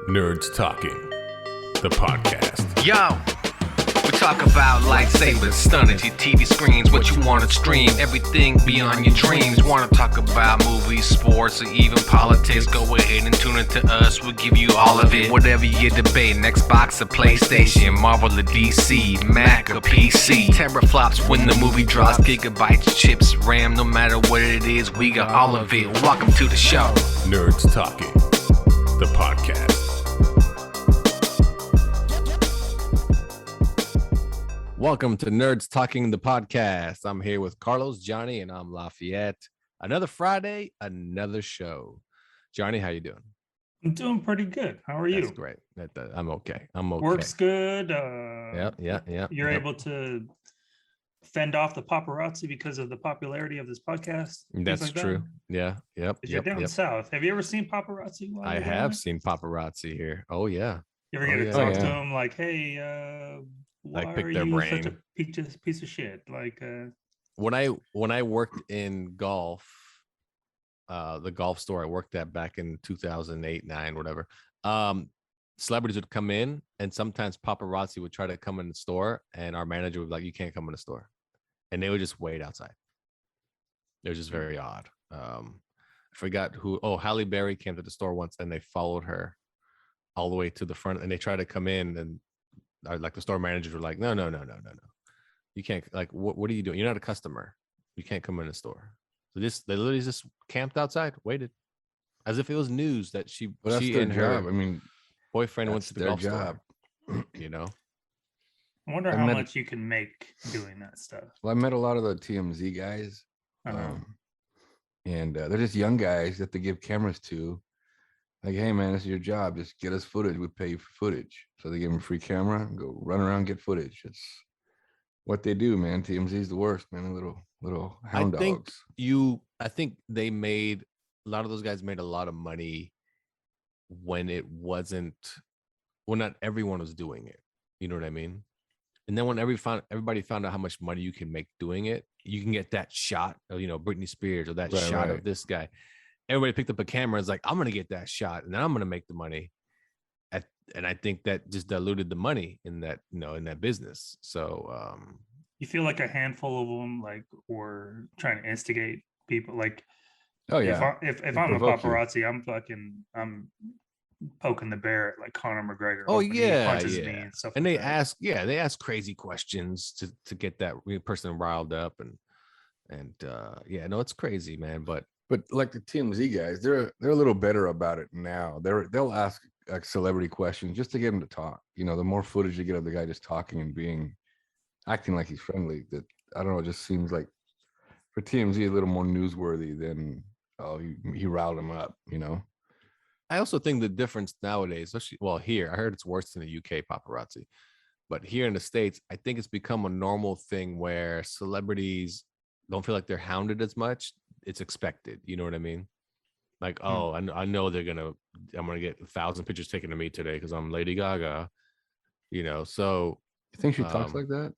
Nerds Talking, the podcast. Yo, we talk about lightsabers, stunning your TV screens, what you want to stream, everything beyond your dreams. Want to talk about movies, sports, or even politics? Go ahead and tune into us, we'll give you all of it. Whatever you're debating, Xbox or PlayStation, Marvel or DC, Mac or PC. Teraflops when the movie drops, gigabytes, chips, RAM, no matter what it is, we got all of it. Welcome to the show. Nerds Talking, the podcast. Welcome to Nerds Talking, the podcast. I'm here with Carlos, Johnny, and I'm Lafayette. Another Friday, another show. Johnny, how you doing? I'm doing pretty good. How are you? That's great. I'm okay. I'm okay. Work's good. Yeah. You're able to fend off the paparazzi because of the popularity of this podcast. That's like true. That? Yeah. You're down south. Have you ever seen paparazzi? I have seen paparazzi here. Oh yeah. You ever get to talk to them like, hey, why like pick are their you brain. such a piece of shit? Like when I worked in golf, the golf store I worked at back in 2008, 9, whatever. Celebrities would come in, and sometimes paparazzi would try to come in the store, and our manager would be like, "You can't come in the store," and they would just wait outside. It was just very odd. I forgot who. Oh, Halle Berry came to the store once, and they followed her all the way to the front, and they tried to come in, and like the store managers were like, no, you can't. Like, what are you doing? You're not a customer. You can't come in the store. So they literally just camped outside, waited, as if it was news that she and her boyfriend went to the golf store. You know, I wonder how much you can make doing that stuff. Well, I met a lot of the TMZ guys, and they're just young guys that they give cameras to. Like, hey man, this is your job. Just get us footage. We pay you for footage. So they give them a free camera and go run around, get footage. It's what they do, man. TMZ is the worst, man. Little hound dogs. I think they made a lot of those guys made a lot of money when it wasn't. Well, not everyone was doing it. You know what I mean? And then when everybody found out how much money you can make doing it, you can get that shot of, Britney Spears or that shot of this guy. Everybody picked up a camera and was like, I'm going to get that shot and then I'm going to make the money. And I think that just diluted the money in that, in that business. So you feel like a handful of them were trying to instigate people. Like, oh yeah, if I'm a paparazzi, I'm poking the bear at like Conor McGregor. Oh yeah, me and stuff. And they ask crazy questions to get that person riled up and it's crazy, man. But like the TMZ guys, they're a little better about it now. They'll ask like celebrity questions just to get them to talk. The more footage you get of the guy just talking and acting like he's friendly, that I don't know, it just seems like for TMZ a little more newsworthy than he riled him up. I also think the difference nowadays, especially here, I heard it's worse in the UK paparazzi, but here in the States, I think it's become a normal thing where celebrities don't feel like they're hounded as much. It's expected. You know what I mean? Like, I know I'm gonna get 1,000 pictures taken of me today because I'm Lady Gaga. So you think she talks like that?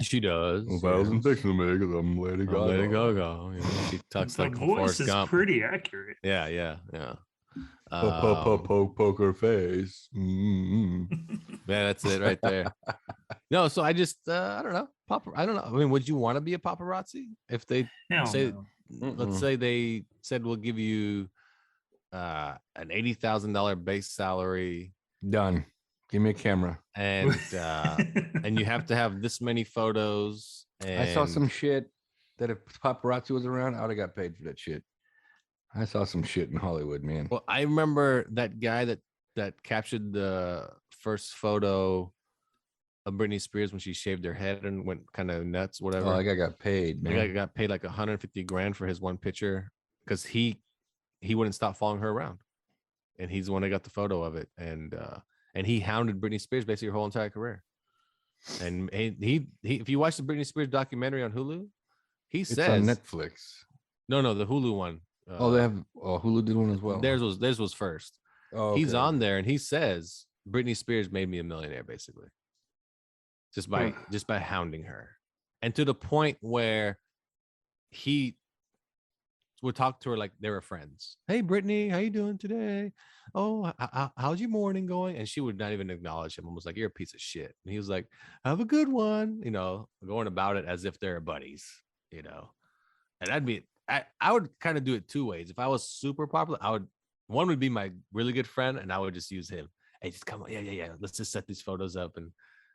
She does. 1,000 pictures of me because I'm Lady Gaga. Lady Gaga. She talks like voice is Gump. Pretty accurate. Yeah. Poker face. Yeah, that's it right there. No, so I just I don't know. I don't know. I mean, would you want to be a paparazzi if they say? Let's say they said we'll give you an $80,000 base salary. Done. Give me a camera. And and you have to have this many photos. And I saw some shit that if paparazzi was around, I would have got paid for that shit. I saw some shit in Hollywood, man. Well, I remember that guy that captured the first photo of Britney Spears when she shaved her head and went kind of nuts, whatever. Oh, that guy got paid, man. The guy got paid like $150,000 for his one picture because he wouldn't stop following her around, and he's the one that got the photo of it, and he hounded Britney Spears basically her whole entire career. And he if you watch the Britney Spears documentary on Hulu, it's on Netflix. No, the Hulu one. They have Hulu did one as well. Theirs was first. Oh, okay. He's on there and he says Britney Spears made me a millionaire basically. Just by hounding her. And to the point where he would talk to her like they were friends. Hey, Brittany, how you doing today? Oh, how's your morning going? And she would not even acknowledge him and was like, you're a piece of shit. And he was like, have a good one, going about it as if they're buddies, And I would kind of do it two ways. If I was super popular, one would be my really good friend, and I would just use him. Hey, just come on. Yeah. Let's just set these photos up. And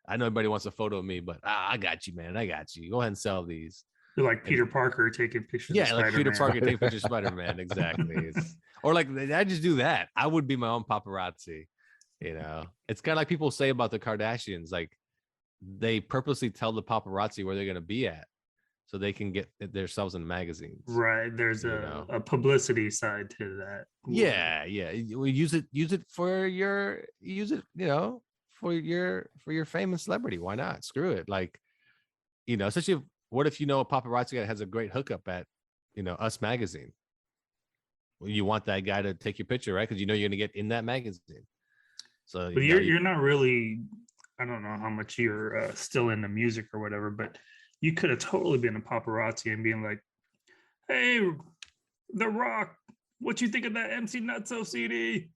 I know everybody wants a photo of me, but I got you, man. I got you. Go ahead and sell these. You're like Peter Parker taking pictures. Yeah, of like Peter Spider-Man. Parker taking pictures of Spider-Man. Exactly. Or like I just do that. I would be my own paparazzi. It's kind of like people say about the Kardashians. Like they purposely tell the paparazzi where they're going to be at, so they can get themselves in magazines. Right. There's a publicity side to that. Yeah. We use it for your for your fame and celebrity. Why not? Screw it. Like, especially what if a paparazzi guy has a great hookup at Us magazine? Well, you want that guy to take your picture, right? Because you're going to get in that magazine. So but you're not really, I don't know how much you're still into music or whatever, but you could have totally been a paparazzi and being like, hey, The Rock, what you think of that MC Nutso CD?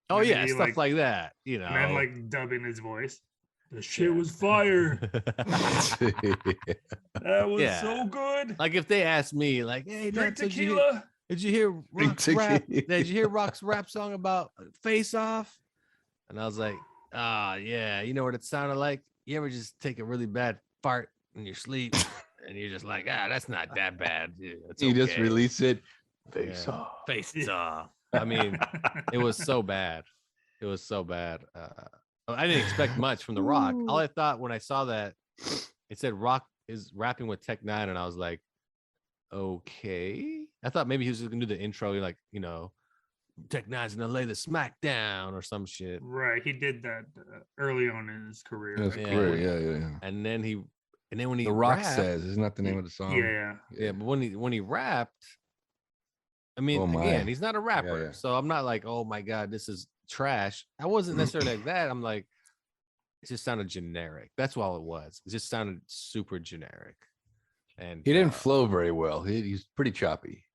Oh, and yeah, stuff like that, And then like dubbing his voice. The shit was fire. That was so good. Like if they asked me, like, hey, drink tequila. Did you hear Rock's rap? Did you hear Rock's rap song about Face Off? And I was like, yeah, you know what it sounded like? You ever just take a really bad fart in your sleep and you're just like, that's not that bad. You just release it. Face off. Face off. I mean, it was so bad. It was so bad. I didn't expect much from The Rock. All I thought when I saw that, it said Rock is rapping with Tech Nine, and I was like, okay. I thought maybe he was just gonna do the intro, like, Tech Nine's gonna lay the smack down or some shit. Right. He did that early on in his career. Yeah. And then when he The Rock rapped, says, isn't that the name of the song? Yeah. But when he rapped, I mean, again, he's not a rapper, so I'm not like, oh my god, this is trash. I wasn't necessarily like that. I'm like, it just sounded generic. That's all it was. It just sounded super generic, and he didn't flow very well. He's pretty choppy.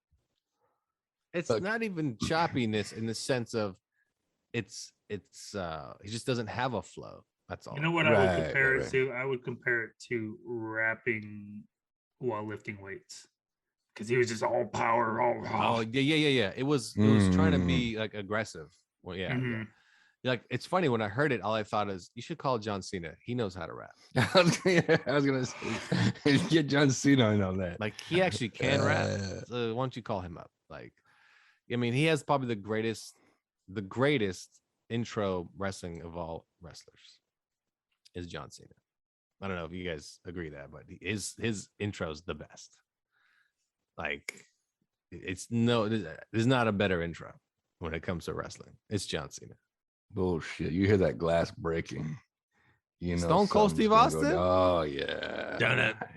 It's not even choppiness in the sense of he just doesn't have a flow. That's all. You know what I would compare it to? I would compare it to rapping while lifting weights, because he was just all power, all raw. Oh yeah. It was trying to be like aggressive. Well, yeah. Like it's funny, when I heard it, all I thought is you should call John Cena. He knows how to rap. I was gonna say get John Cena in on that. Like he actually can rap. So why don't you call him up? Like, I mean, he has probably the greatest intro wrestling of all wrestlers is John Cena. I don't know if you guys agree that, but his intro's the best. Like, there's not a better intro when it comes to wrestling. It's John Cena. Bullshit. You hear that glass breaking. Stone Cold Steve Austin? Oh yeah.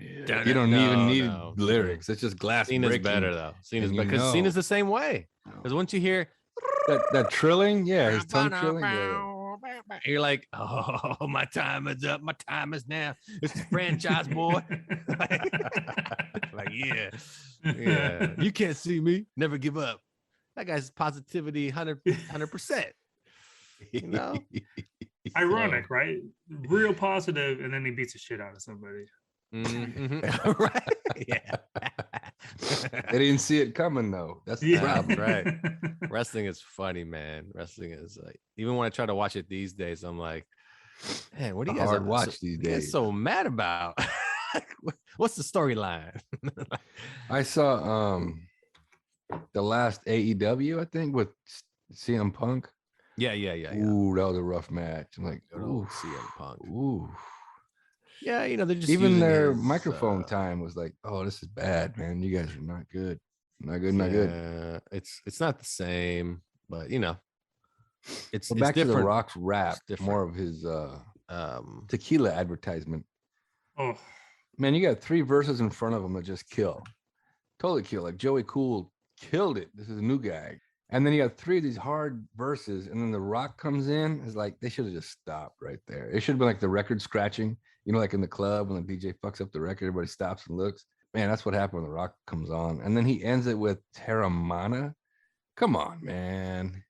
You don't even need lyrics. It's just glass Cena's breaking. better though. Cena's better because Cena's the same way. Because once you hear that trilling, his tongue trilling. You're like, oh, my time is up. My time is now. It's the franchise, boy. Like, yeah. You can't see me. Never give up. That guy's positivity, 100%. Ironic, right? Real positive, and then he beats the shit out of somebody. Mm-hmm. Right? Yeah. They didn't see it coming though. That's the problem, right? Wrestling is funny, man. Wrestling is like, even when I try to watch it these days, I'm like, man, what do you guys watch these days? So mad about? What's the storyline? I saw the last AEW, I think, with CM Punk. Yeah. Ooh, that was a rough match. I'm like, ooh, CM Punk. Ooh. Yeah, they're just even their microphone time was like, oh, this is bad, man. You guys are not good. Not good. It's not the same, but it's back different. to the Rock's rap, more of his tequila advertisement. Oh man, you got 3 verses in front of him that just kill. Totally kill. Like Joey Cool killed it. This is a new guy. And then you got 3 of these hard verses, and then the Rock comes in. It's like they should have just stopped right there. It should have been like the record scratching, like in the club when the DJ fucks up the record, everybody stops and looks. Man, that's what happened when The Rock comes on. And then he ends it with Terramana. Come on, man.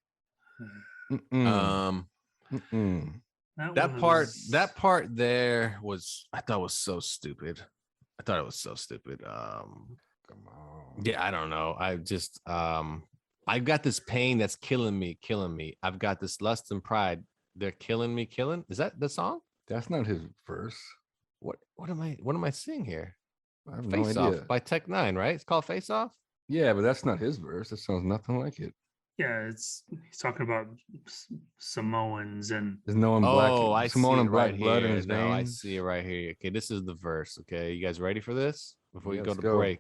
Um, Mm-mm. that part there was, I thought was so stupid. I thought it was so stupid. Come on. Yeah, I don't know. I just I've got this pain that's killing me. I've got this lust and pride. They're killing me. Is that the song? That's not his verse. What am I seeing here? I have no Face idea. Off by Tech Nine, right? It's called Face Off. Yeah, but that's not his verse. That sounds nothing like it. Yeah, he's talking about Samoans and There's no one black. I Samoan see and it black right blood here. in his No, I veins. see it right here. Okay, this is the verse. Okay, you guys ready for this? Before we Yeah, go let's to go. break.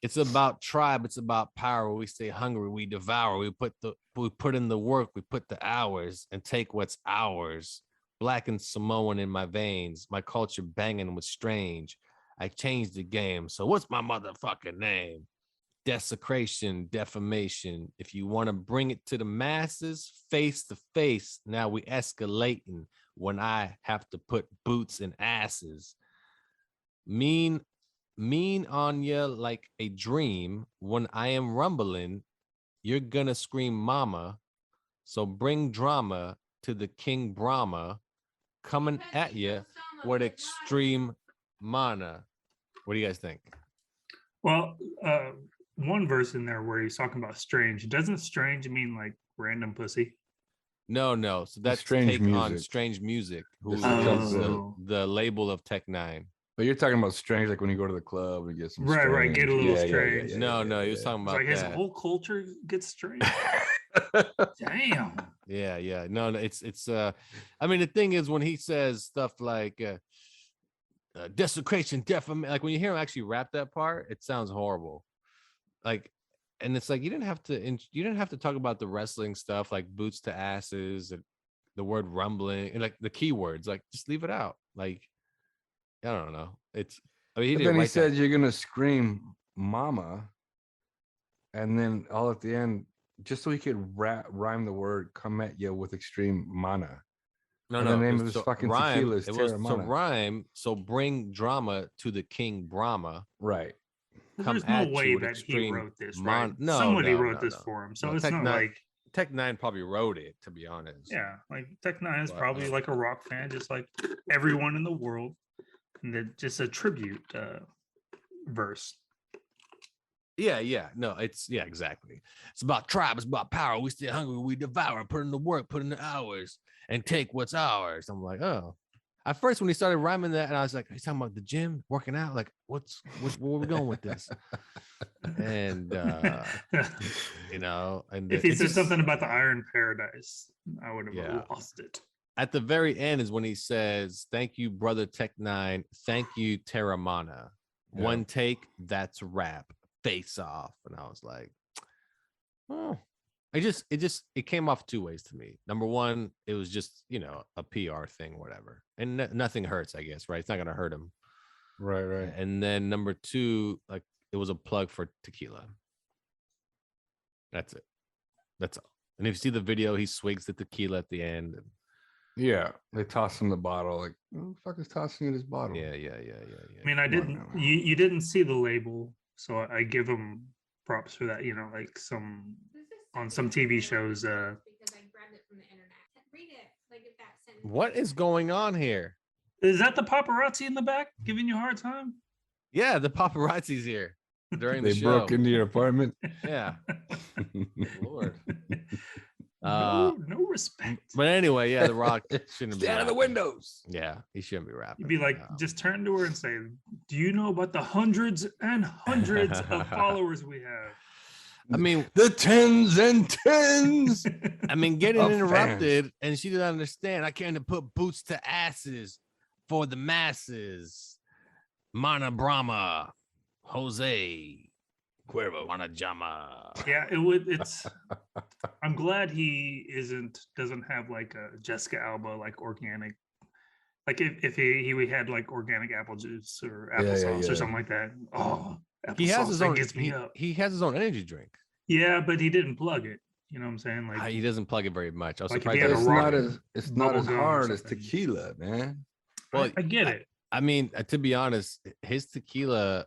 It's about tribe. It's about power. We stay hungry. We devour. We put in the work. We put the hours and take what's ours. Black and Samoan in my veins. My culture banging was strange. I changed the game. So what's my motherfucking name? Desecration, defamation. If you want to bring it to the masses, face to face. Now we escalating when I have to put boots in asses. Mean on you like a dream. When I am rumbling, you're gonna scream mama. So bring drama to the King Brahma, coming at you with extreme mana. What do you guys think? well, one verse in there where he's talking about strange. Doesn't strange mean like random pussy? No. So that's Strange take on Music. Strange Music, who This is is the label of Tech Nine. But you're talking about strange, like when you go to the club and get some Right, get a little strange. strange. No, he was talking It's about like his that. whole culture gets strange. Damn. Yeah. No, it's I mean, the thing is when he says stuff like desecration, defamation, like when you hear him actually rap that part, it sounds horrible. Like, and it's like you didn't have to talk about the wrestling stuff like boots to asses and the word rumbling and like the keywords, like just leave it out. Like, I don't know. I mean, But then he said you're gonna scream mama, and then all at the end, just so he could rhyme the word "come at you" with extreme mana. No, And no. the name it of was his to fucking rhyme. tequila is It was to Terramana. rhyme. So bring drama to the King Brahma. Right. Well, Come there's no at way you with that he extreme wrote this, mon- right? No, Somebody no, wrote no, this no. for him. So No, it's not like, Tech Nine probably wrote it, to be honest. yeah, like Tech Nine is But, probably like a rock fan, just like everyone in the world. And that just a tribute verse. Yeah. No, exactly. It's about tribe. It's about power. We stay hungry. We devour. Put in the work. Put in the hours, and take what's ours. I'm like, oh. At first, when he started rhyming that, and I was like, he's talking about the gym, working out. Like, where are we going with this? And you know, and If he it's said just- something about the Iron Paradise, I would have Yeah. lost it. at the very end is when he says, "Thank you, brother Tech Nine. Thank you, Terramana. Yeah. One take, that's rap. Face off." And I was like, oh, it came off two ways to me. Number one, it was just, a PR thing, whatever. And nothing hurts, I guess, right? It's not going to hurt him. Right. And then number two, like, it was a plug for tequila. That's it. That's all. And if you see the video, he swigs the tequila at the end. And Yeah. They toss him the bottle. Like, who the fuck is tossing you this bottle? yeah. I mean, I Come on didn't. now. You didn't see the label, so I give him props for that. Like on some TV shows. Because I grabbed it from the internet. Read it. Like if that sentence. What is going on here? Is that the paparazzi in the back giving you a hard time? Yeah, the paparazzi's here during the They show. broke into your apartment. Yeah. Lord. No respect. But anyway, yeah, The Rock shouldn't be Stay out of the rapping. windows. Yeah, he shouldn't be rapping. You'd be like, just turn to her and say, "Do you know about the hundreds and hundreds of followers we have?" I mean, The tens and tens. getting of interrupted, and she didn't understand. I came to put boots to asses for the masses. Mana Brahma, Jose, Cuervo, Manajama. Yeah, it's. I'm glad he doesn't have like a Jessica Alba like organic. Like if he had like organic apple juice or applesauce yeah. or something like that. Oh, He has applesauce, his that own. gets me He, up. he has his own energy drink. Yeah, but he didn't plug it. You know what I'm saying? Like He doesn't plug it very much. I was Like if surprised. he had that a he- rock- It's not as bubble gum or hard as something. tequila, man. Well, I get it. I mean, to be honest, his tequila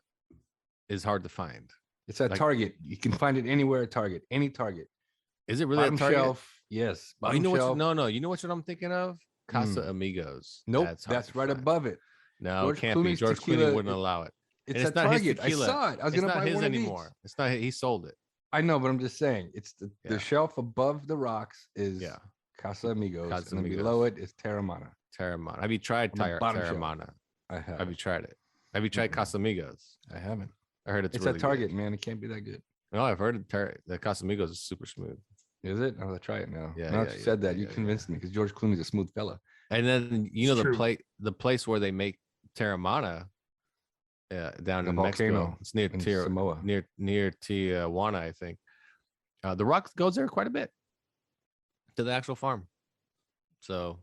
is hard to find. It's at Like- Target. You can find it anywhere at Target. Any Target. Is it really Bottom a Target? shelf. Yes. Oh, you Bottom know what? shelf. No. You know what I'm thinking of? Casa Amigos. Nope. hard That's to right find. above it. No, George it can't be. Clooney's George tequila- Clooney wouldn't allow it. It's And at not his Target. I tequila. saw it. I was It's gonna not buy his one anymore. of these. It's not. He sold it. I know, but I'm just saying it's the Yeah. shelf above the rocks is Yeah. Casa Amigos, Casa and then Amigos. below it is Terramana. Terramana. Have you tried On the bottom shelf. Terramana? I have. Have you tried it? Have you tried Mm-mm. Casamigos? I haven't. I heard it's It's really at Target, good. man. It can't be that good. No, I've heard the Casamigos is super smooth. Is it? I'm gonna try it now. Yeah, Now yeah, that you yeah, said that, yeah, you yeah. convinced me because George Clooney's a smooth fella. And then It's true. the place where they make Terramana, down The in Mexico. volcano It's near in Samoa. near Tijuana, I think. The Rock goes there quite a bit to the actual farm. So,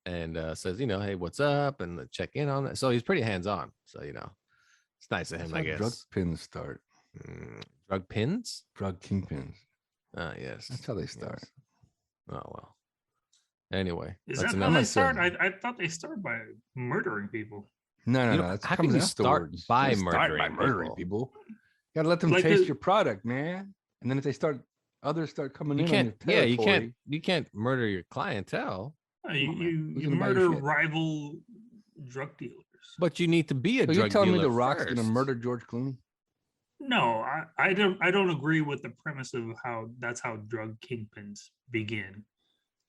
and says, hey, what's up, and check in on it. So he's pretty hands on. So it's nice of him, That's I how drug guess. pins start. Drug pins. Drug kingpins. Yes. That's how they start. Yes. Oh well. Anyway, Is that's that how enough. they start? cousin. I thought they start by murdering people. No, no, You no. know, That's how can comes you start afterwards. by You start murdering murdering people? You gotta let them Like taste the- your product, man. And then if they start, others start coming You in can't. on your Yeah, territory. you can't murder your clientele, You, on, man. you, Who's you gonna buy your murder shit? rival drug dealers. but you need to be a So drug you're telling me dealer the Rock's gonna first. murder George Clooney? No, I don't agree with the premise of how that's how drug kingpins begin,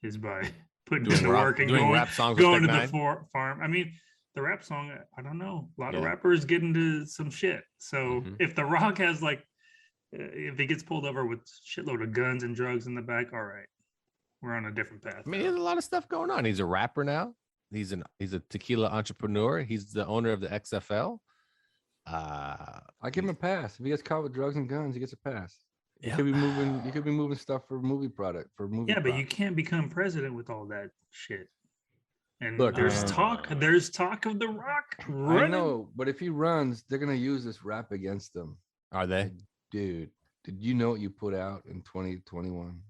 is by putting in the work and doing going, rap songs with going to Tech the Nine? farm. I mean, the rap song, I don't know. A lot of Yeah. rappers get into some shit. So Mhm. if The Rock has if he gets pulled over with shitload of guns and drugs in the back, all right, we're on a different path. I mean, now. there's a lot of stuff going on. He's a rapper now. He's a tequila entrepreneur. He's the owner of the XFL. I give him a pass. If he gets caught with drugs and guns, he gets a pass. You Yeah. could be moving. You could be moving stuff for movie product for movie. Yeah, but you props. can't become president with all that shit. And Look, there's man. talk of The Rock I running. know, but if he runs, they're gonna use this rap against him. Are they? Dude, did you know what you put out in 2021?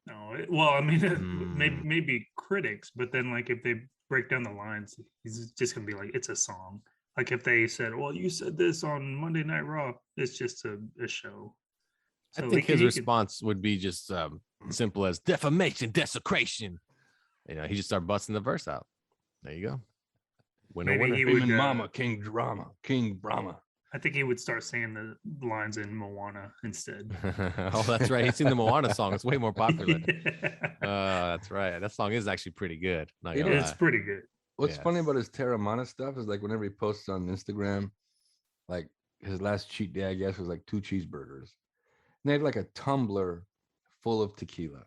No, well, I mean, Hmm. maybe critics, but then if they break down the lines, he's just gonna be like, it's a song. Like if they said, "Well, you said this on Monday Night Raw," it's just a show. I So think he his could- response would be just simple as defamation, desecration. He just start busting the verse out. There you go. Winner, Maybe winner. he Him would, and Mama, King Drama, King Brahma. I think he would start saying the lines in Moana instead. Oh, that's right. He's seen the Moana song. It's way more popular. Yeah. That's right. That song is actually pretty good. Not It gonna It's lie. pretty good. What's funny Yes. about his Terramana stuff is whenever he posts on Instagram, like his last cheat day, I guess, was 2 cheeseburgers. And they had a tumbler full of tequila.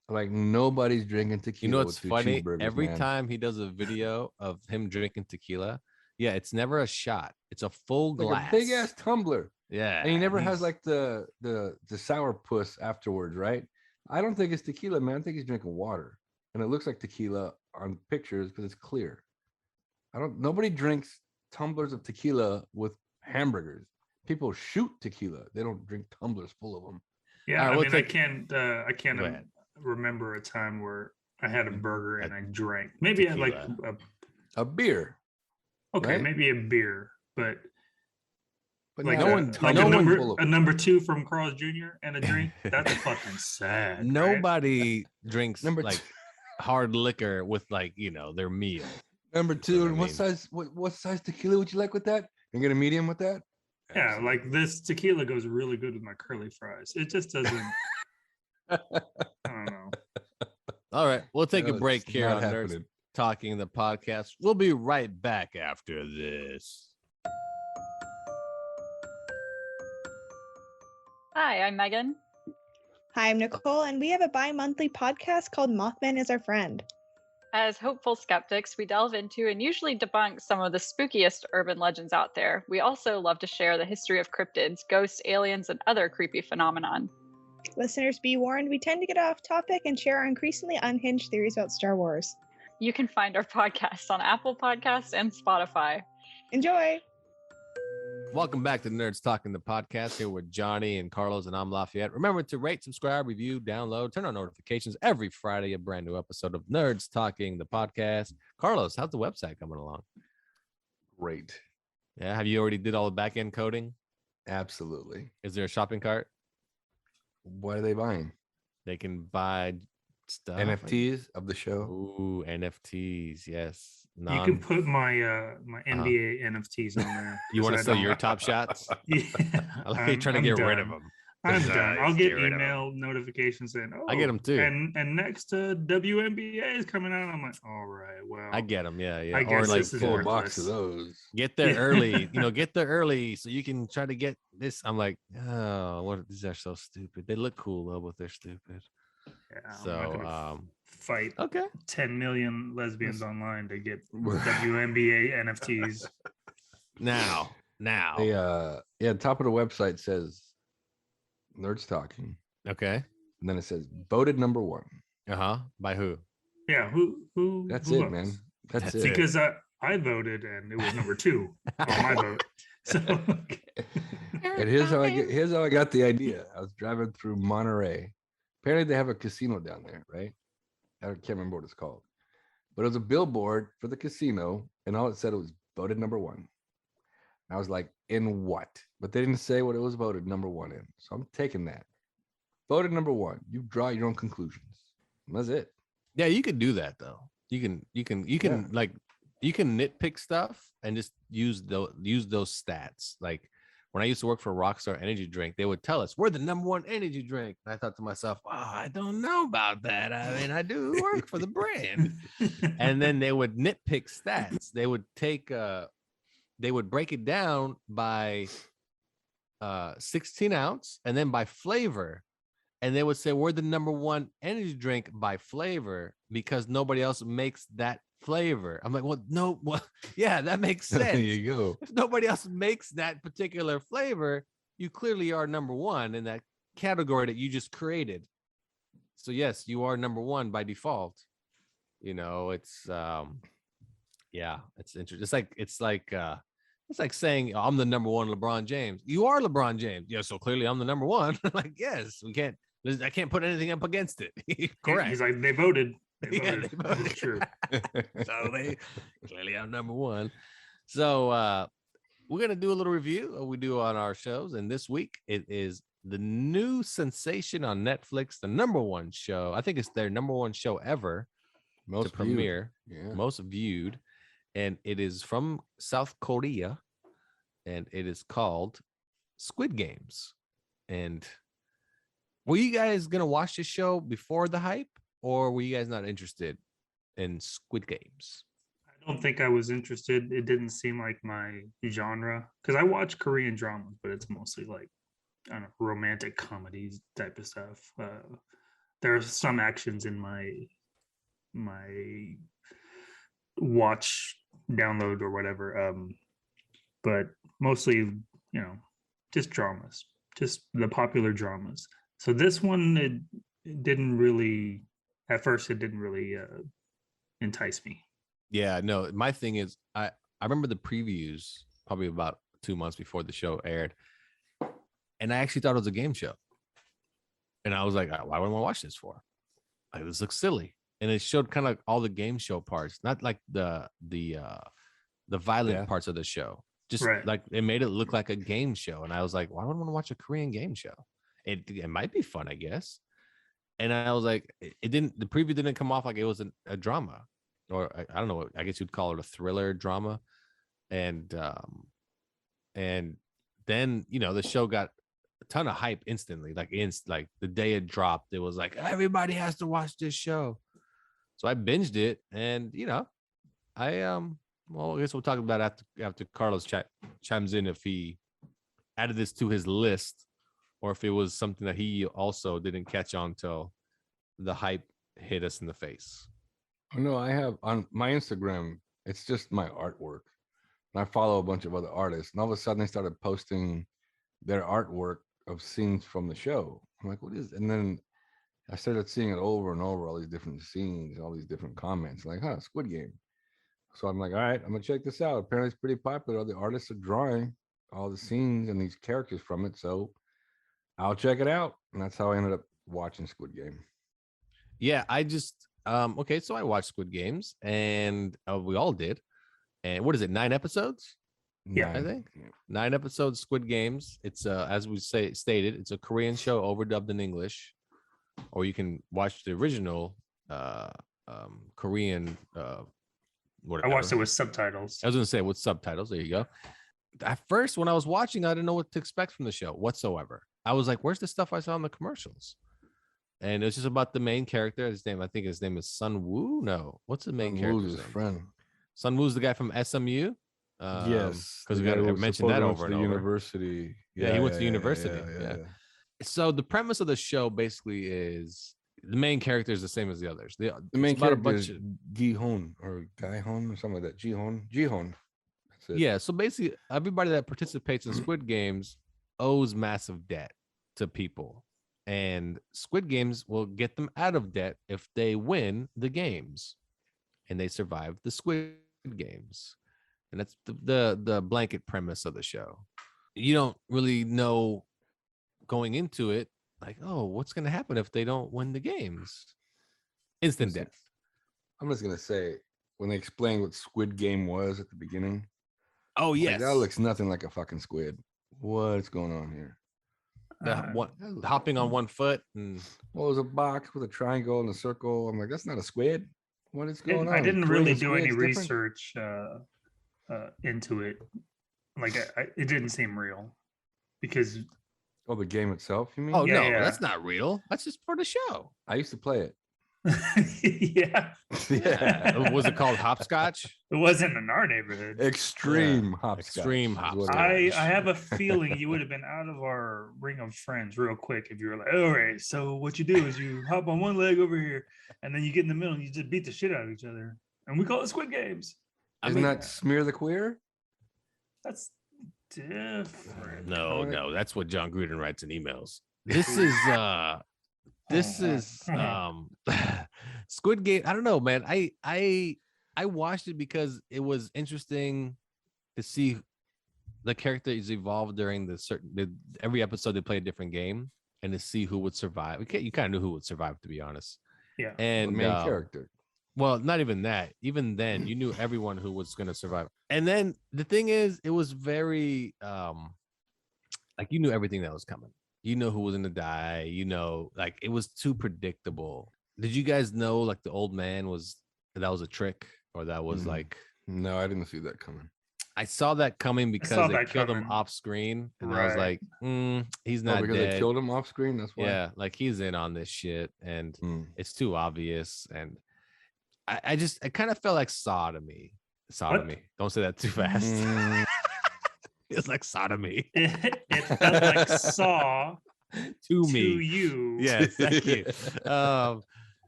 Nobody's drinking tequila. You know with what's 2 funny? cheeseburgers, Every man. time he does a video of him drinking tequila, yeah, it's never a shot. It's a full Like glass. a big ass tumbler. Yeah. And he never has he's- the sour puss afterwards, right? I don't think it's tequila, man. I think he's drinking water. And it looks like tequila on pictures because it's clear. Nobody drinks tumblers of tequila with hamburgers. People shoot tequila. They don't drink tumblers full of them. Yeah, All right, I we'll mean, take- I can't Go ahead. remember a time where I had a burger and A I drank. Maybe I had tequila. A beer. okay, right? maybe a beer, but But like not no a one- like tumbler no one- full number of a number 2 from Carl's Jr. and a drink. That's fucking sad. right? Nobody drinks Number like two. hard liquor with their meal. Number 2. what I And what mean. size what size tequila would you like with that? Can I get a medium with that? Yeah, like this tequila goes really good with my curly fries. It just doesn't. I don't know. All right, we'll take a No, break it's here not on Nerds happening. Talking the podcast. We'll be right back after this. Hi, I'm Megan. Hi, I'm Nicole, and we have a bi monthly podcast called Mothman is Our Friend. As hopeful skeptics, we delve into and usually debunk some of the spookiest urban legends out there. We also love to share the history of cryptids, ghosts, aliens, and other creepy phenomenon. Listeners, be warned, we tend to get off topic and share our increasingly unhinged theories about Star Wars. You can find our podcast on Apple Podcasts and Spotify. Enjoy! Welcome back to Nerds Talking the podcast here with Johnny and Carlos, and I'm Lafayette. Remember to rate, subscribe, review, download, turn on notifications every Friday, a brand new episode of Nerds Talking the podcast. Carlos, how's the website coming along? Great. Yeah, have you already did all the back end coding? Absolutely. Is there a shopping cart? What are they buying? They can buy stuff. NFTs of the show. Ooh, NFTs. Yes. You can put my my NBA NFTs on there. You want to 'cause sell I your don't- top shots? Yeah, I like how you're trying to get rid of done. them. I'm done. I'll Nice, get get rid of 'em. email notifications saying, "Oh, I get 'em too. And next WNBA is coming out." I'm like, "All right, well, I get them. Yeah, yeah. I Or guess like this is Full box worthless." of those. get there Yeah. early. Get there early so you can try to get this. I'm like, oh, what? These are so stupid. They look cool though, but they're stupid. Yeah, I'm not So, gonna fight okay. 10 million lesbians online to get WNBA NFTs. Now, Yeah, top of the website says Nerds Talking. okay. And then it says voted number 1. By who? Yeah, who? That's who it, votes? man. That's That's it. Because I voted and it was number 2 on my vote. So And here's how I got the idea. I was driving through Monterey. Apparently they have a casino down there, right? I can't remember what it's called. But it was a billboard for the casino, and all it said was voted number 1. And I was like, in what? But they didn't say what it was voted number 1 in. So I'm taking that. Voted number 1. You draw your own conclusions. And that's it. Yeah, you can do that though. You can Yeah. you can nitpick stuff and just use those stats. Like when I used to work for Rockstar Energy Drink, they would tell us we're the number 1 energy drink. And I thought to myself, oh, I don't know about that. I mean, I do work for the brand. And then they would nitpick stats. They would take they would break it down by 16 ounce and then by flavor. And they would say we're the number 1 energy drink by flavor because nobody else makes that flavor. I'm like, well, no, well, yeah, that makes sense. There you go. If nobody else makes that particular flavor, you clearly are number 1 in that category that you just created. So yes, you are number 1 by default. It's yeah, it's interesting. It's like saying I'm the number 1 LeBron James. You are LeBron James. Yeah, so clearly I'm the number 1. Like, yes, I can't put anything up against it. Correct. He's like, they voted. Yeah, they voted. It's true. So they clearly I'm number 1. So we're gonna do a little review of what we do on our shows, and this week it is the new sensation on Netflix, the number 1 show. I think it's their number 1 show ever Most to premiere, Yeah. most viewed, and it is from South Korea, and it is called Squid Games. And were you guys gonna watch this show before the hype, or were you guys not interested in Squid Games? I don't think I was interested. It didn't seem like my genre because I watch Korean dramas, but it's mostly like, I don't know, romantic comedies type of stuff. There are some actions in my watch download or whatever, but mostly, just dramas, just the popular dramas. So this one, it didn't really, at first, it didn't really entice me. Yeah, no, my thing is I remember the previews probably about 2 months before the show aired, and I actually thought it was a game show. And I was like, why would I want to watch this for? Like, this looks silly. And it showed kind of like all the game show parts, not like the violent parts of the show. Just Right. like it made it look like a game show. And I was like, why would I want to watch a Korean game show? It might be fun, I guess. And I was like, the preview didn't come off like it was a drama, or I don't know, I guess you'd call it a thriller drama. And then, the show got a ton of hype instantly. Like the day it dropped, it was like, everybody has to watch this show. So I binged it, and I guess we'll talk about it after Carlos chimes in if he added this to his list, or if it was something that he also didn't catch on till the hype hit us in the face. Oh, no, I have on my Instagram, it's just my artwork. And I follow a bunch of other artists, and all of a sudden they started posting their artwork of scenes from the show. I'm like, what is it? And then I started seeing it over and over, all these different scenes, all these different comments, like, Squid Game. So I'm like, all right, I'm gonna check this out. Apparently it's pretty popular. The artists are drawing all the scenes and these characters from it. So I'll check it out. And that's how I ended up watching Squid Game. Yeah, I just okay, so I watched Squid Games, and we all did. And what is it, 9 episodes? Yeah, I think 9 episodes. Squid Games. It's as we stated, it's a Korean show overdubbed in English, or you can watch the original Korean. I Whatever. watched it with subtitles. I was gonna say with subtitles. There you go. At first, when I was watching, I didn't know what to expect from the show whatsoever. I was like, "Where's the stuff I saw in the commercials?" And it's just about the main character. His name, I think, his name is Sun Woo. No, what's the main character's Woo's name? friend. Sun Woo's the guy from SMU. Yes, because we the guy got who to was mention supposed that to go over to and the over. university. Yeah, he went to university. Yeah. yeah. So the premise of the show basically is the main character is the same as the others. The main it's about a character bunch is of Gi-hon or Gai-hon or something like that. Ji-hon. That's it. yeah. So basically, everybody that participates in Squid Games owes massive debt to people, and Squid Games will get them out of debt if they win the games, and they survive the Squid Games, and that's the blanket premise of the show. You don't really know going into it, like, oh, what's going to happen if they don't win the games? Instant Listen, death. I'm just gonna say when they explained what Squid Game was at the beginning, Oh like, yes, that looks nothing like a fucking squid. What's going on here? Hopping on one foot and Well, it was a box with a triangle and a circle. I'm like, that's not a squid. What is going on? I didn't Korean really do any squid's different? research into it. Like, it didn't seem real because Oh, the game itself, you mean? oh Yeah, no, yeah. that's not real. That's just for the show. I used to play it. yeah, Yeah. Was it called hopscotch? it wasn't in our neighborhood. Extreme hopscotch. Extreme is what it hopscotch. I was. have a feeling you would have been out of our ring of friends real quick if you were like, all right, so what you do is you hop on one leg over here and then you get in the middle and you just beat the shit out of each other. And we call it Squid Games. Isn't that Smear the Queer? That's different. No, that's what John Gruden writes in emails. This is Squid Game. I don't know, man. I watched it because it was interesting to see the characters evolve during every episode. They play a different game, and to see who would survive. You kind of knew who would survive, to be honest. Yeah. And The main character. well, not even that. Even then, you knew everyone who was going to survive. And then the thing is, it was very like you knew everything that was coming. You know who was going to die. You know, like it was too predictable. Did you guys know like the old man was a trick, or that was like? No, I didn't see that coming. I saw that coming saw because they that killed him coming. off screen, and I was Right. like, he's Oh, not because dead. they killed him off screen. That's why. Yeah, like he's in on this shit, and Mm. it's too obvious. And I kind of felt like sodomy. Sodomy. Don't say that too fast. Mm. It's like sodomy It felt like Saw to to me. you. Yes, thank you.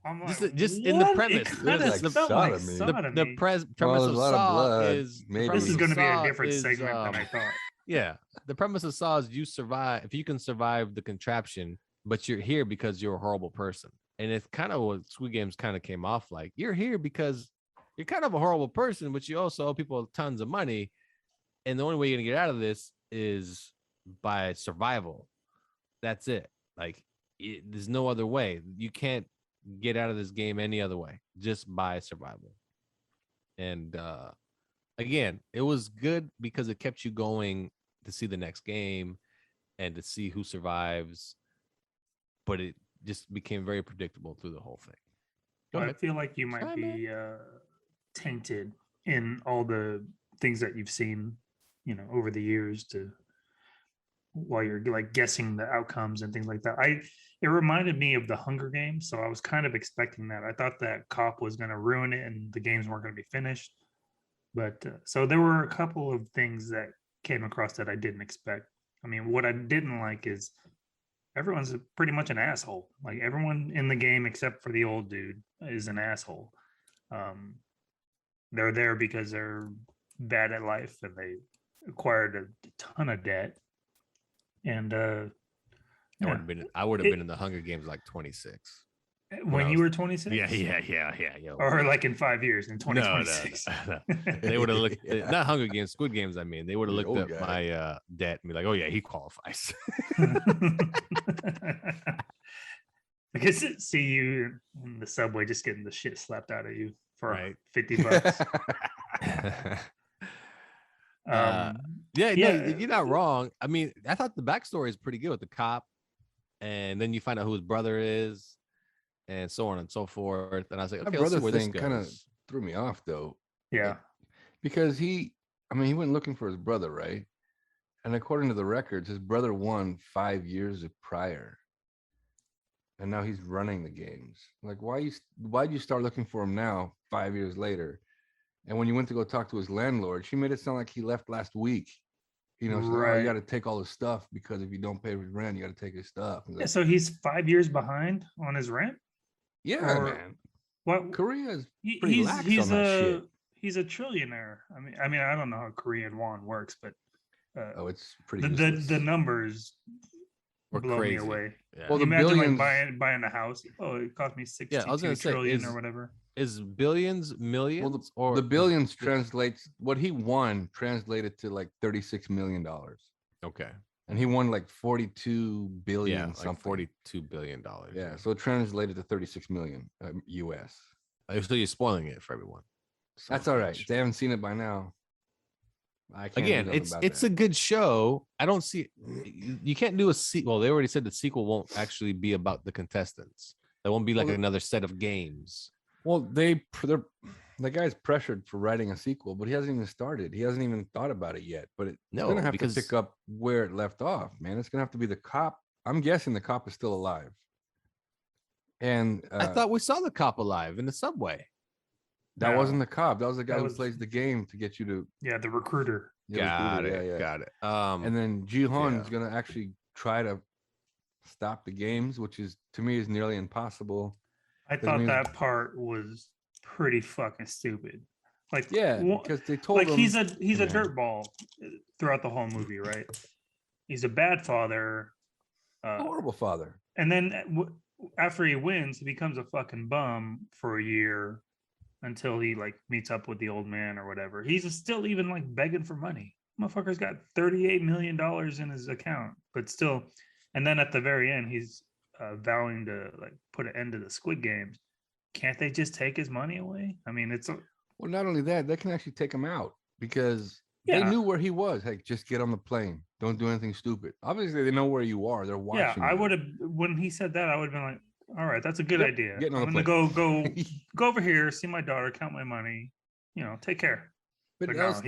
I'm Just- like, just in the "What?" premise. It It was kinda like felt like sodomy. sodomy. The premise Well, of there's a lot of Saw blood, is the maybe. premise This is of going to be a Saw different is, segment than I thought. Yeah, the premise of Saw is you survive if you can survive the contraption, but you're here because you're a horrible person. And it's kind of what Squid Games kind of came off like. You're here because you're kind of a horrible person, but you also owe people tons of money. And the only way you're gonna get out of this is by survival. That's it. Like there's no other way. You can't get out of this game any other way, just by survival. And again, it was good because it kept you going to see the next game and to see who survives, but it just became very predictable through the whole thing. Go I ahead. feel like you might Chime be tainted in all the things that you've seen, over the years while you're like guessing the outcomes and things like that. It reminded me of the Hunger Games, so I was kind of expecting that. I thought that cop was going to ruin it and the games weren't going to be finished. But so there were a couple of things that came across that I didn't expect. I mean, what I didn't like is everyone's pretty much an asshole. Like everyone in the game except for the old dude is an asshole. They're there because they're bad at life and they acquired a ton of debt. And I would have been in the Hunger Games like 26. when you were 26? Yeah. Yo. Or like in 5 years, in No, no, 2026. no. They would have looked not Hunger Games, Squid Games. I mean, they would have The looked old at guy. my debt and be like, "Oh yeah, he qualifies." I guess see you in the subway just getting the shit slapped out of you for Right. $50. Yeah, yeah. no, you're not wrong. I mean, I thought the backstory is pretty good with the cop, and then you find out who his brother is, and so on and so forth. And I was like, That okay, let's see brother where this thing kind of goes. threw me off though, Yeah. because he went looking for his brother, right? And according to the records, his brother won 5 years prior, and now he's running the games. Like, why'd you start looking for him now, 5 years later? And when you went to go talk to his landlord, she made it sound like he left last week. You know, she's like, oh, you Right. got to take all his stuff because if you don't pay his rent, you got to take his stuff. Yeah, so he's 5 years behind on his rent. Yeah, Or- man. What? Korea is pretty lax on that shit. He's a trillionaire. I mean, I don't know how Korean won works, but Oh, it's pretty the useless. numbers We're blow crazy. me away. Yeah. Well, You the imagine billions. like buying a house. Oh, it cost me 62 I was gonna say, trillion or whatever. Is billions millions Well, or the billions translates what he won translated to like $36 million, Okay, and he won like 42 billion yeah, like something. $42 billion. Yeah, so it translated to 36 million US. So you're spoiling it for everyone. That's all right. If they haven't seen it by now, I can't do Again, nothing it's about it's that. a good show. I don't see you can't do a sequel. Well, they already said the sequel won't actually be about the contestants. There won't be like Well, another set of games. Well, the guy's pressured for writing a sequel, but he hasn't even started. He hasn't even thought about it yet. But it's No, gonna have because- to pick up where it left off, man. It's gonna have to be the cop. I'm guessing the cop is still alive. And I thought we saw the cop alive in the subway. that No. wasn't the cop. That was the guy That who was- plays the game to get you to. Yeah, the recruiter. Got recruiter. it. Got it. And then Ji-hoon's yeah. gonna actually try to stop the games, which is to me is nearly impossible. I Doesn't thought mean- that part was pretty fucking stupid. Like, Yeah, wha- because they told like him he's a Yeah. dirtball throughout the whole movie, right? He's a bad father. a horrible father. And then after he wins, he becomes a fucking bum for a year until he like meets up with the old man or whatever. He's still even like begging for money. Motherfucker's got $38 million in his account, but still. And then at the very end, he's vowing to like put an end to the Squid Games. Can't they just take his money away? I mean, it's Well, not only that, they can actually take him out because they Yeah. knew where he was. Hey, just get on the plane. Don't do anything stupid. Obviously, they know where you are. They're watching. I you. would have when he said that, I would have been like, all right, that's a good Yep, idea. getting on I'm the gonna go over here, see my daughter, count my money, take care. But But that no, was-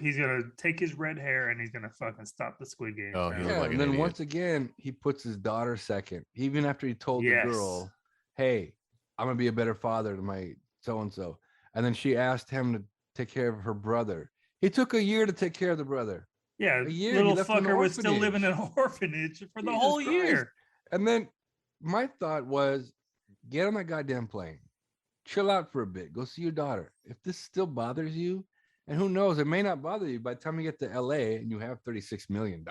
he's gonna take his red hair and he's gonna fucking stop the Squid Game. Oh, he man. looked yeah, like and an then idiot. once again, he puts his daughter second, even after he told Yes. the girl, "Hey, I'm gonna be a better father to my so and so," and then she asked him to take care of her brother. He took a year to take care of the brother, Yeah, a year, he little left him in an fucker was still living in orphanage. an orphanage for the Jesus whole Christ. year. and then my thought was, get on that goddamn plane, chill out for a bit, go see your daughter. If this still bothers you, and who knows, it may not bother you by the time you get to LA and you have $36 million.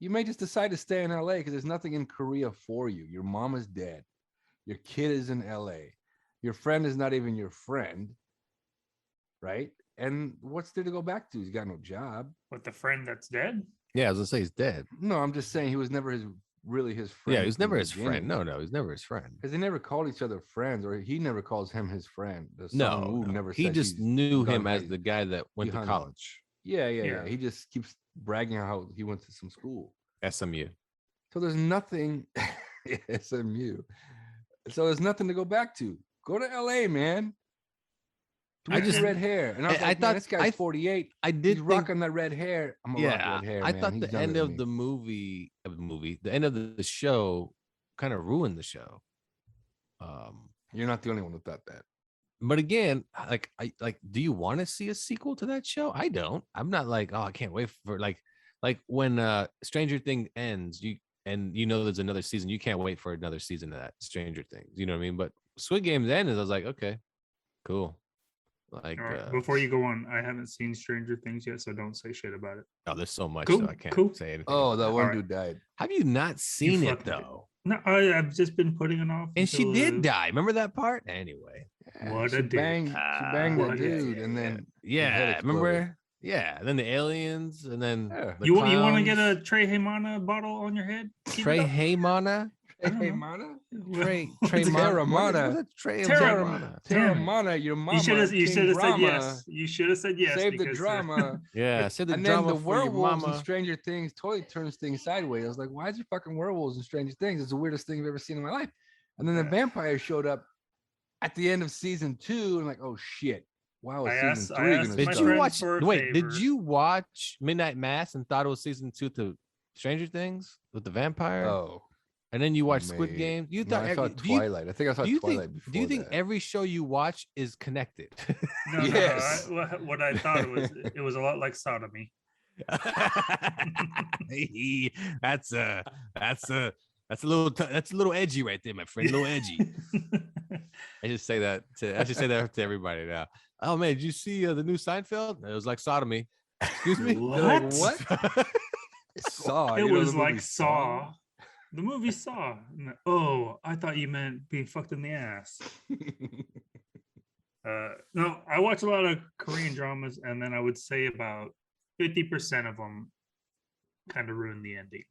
You may just decide to stay in LA because there's nothing in Korea for you. Your mom is dead. Your kid is in LA. Your friend is not even your friend. Right? And what's there to go back to? He's got no job. With the friend that's dead. Yeah, I was gonna say he's dead. No, I'm just saying he was never really his friend. Yeah, he was from never the his friend. beginning. No, he's never his friend. Because they never called each other friends, or he never calls him his friend. The No, Song-woo no. never He said just he's knew gone him as crazy. the guy that went to Hung- college. Yeah. Yeah. He just keeps bragging how he went to some school. SMU. So there's nothing SMU. So there's nothing to go back to. Go to LA, man. I I just- just red hair, and I was I like, thought- man, this guy's I 48. I did He's think, rocking that red hair. I'm gonna rock yeah, red hair. I man. thought He's the younger end than of me. the end of the show kind of ruined the show. You're not the only one who thought that. But again, do you want to see a sequel to that show? I don't. I'm not like, oh, I can't wait for like when Stranger Thing ends, there's another season, you can't wait for another season of that Stranger Things. You know what I mean? But Squid Game's ended, I was like, okay, cool. Like, All right, before you go on, I haven't seen Stranger Things yet, so don't say shit about it. oh, there's so much, Cool, so I can't cool. say anything. Oh, about that it. one Alright. dude died. Have you not seen it fucking- though? No, I've just been putting it off. And she until, did die. Remember that part? Anyway, What she a dick. banged, she banged What that a dick. dude, and then his head yeah, exploded. remember? Yeah, then the aliens, and then Yeah. the You want to get clowns. a Trey Haymana bottle on your head? Keep it Trey up. Haymana? Hey, Mana? Trey Terramana. Terramana, your mama. You should have said drama. yes. You should have said yes. Save the because, drama. Yeah, say the And drama then the for your werewolves in mama. Stranger Things totally turns things sideways. I was like, why is there fucking werewolves in Stranger Things? It's the weirdest thing I've ever seen in my life. And then the vampire showed up at the end of season 2, and like, oh shit. Wow, season 3 asked gonna my Did start? you friend watch? for a Wait, did favor. you watch Midnight Mass and thought it was season 2 to Stranger Things with the vampire? Oh, And then you watched Squid mate. Game. You No, thought I saw Twilight. I think I saw do you Twilight think, before do you think that. every show you watch is connected? No, Yes. no. What I thought it was a lot like sodomy. that's a little edgy right there, my friend. A little edgy. I just say that to everybody now. Oh man, did you see the new Seinfeld? It was like sodomy. Excuse me. What? What? Saw. It you know was the like movie Saw. The movie Saw. Oh, I thought you meant being fucked in the ass. No, I watch a lot of Korean dramas, and then I would say about 50% of them kind of ruin the ending.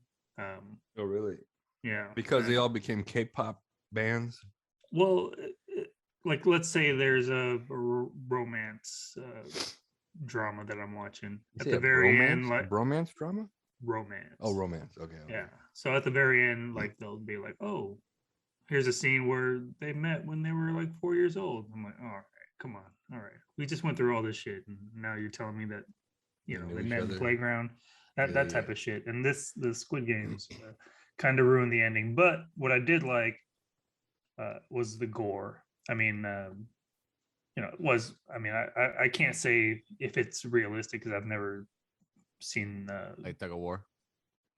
Oh, really? Yeah, Because they all became K-pop bands. well, like let's say there's a romance drama that I'm watching. You At say the a very bromance? end, A like bromance drama? romance. Oh, romance. Okay. Yeah. So at the very end, like they'll be like, "Oh, here's a scene where they met when they were like 4 years old." I'm like, "All right, come on, all right. We just went through all this shit, and now you're telling me that They they knew each met in the other. playground, Yeah, that type yeah. of shit." And the Squid Games kind of ruined the ending. But what I did like was the gore. I mean, it was. I mean, I can't say if it's realistic because I've never seen Like tug of war.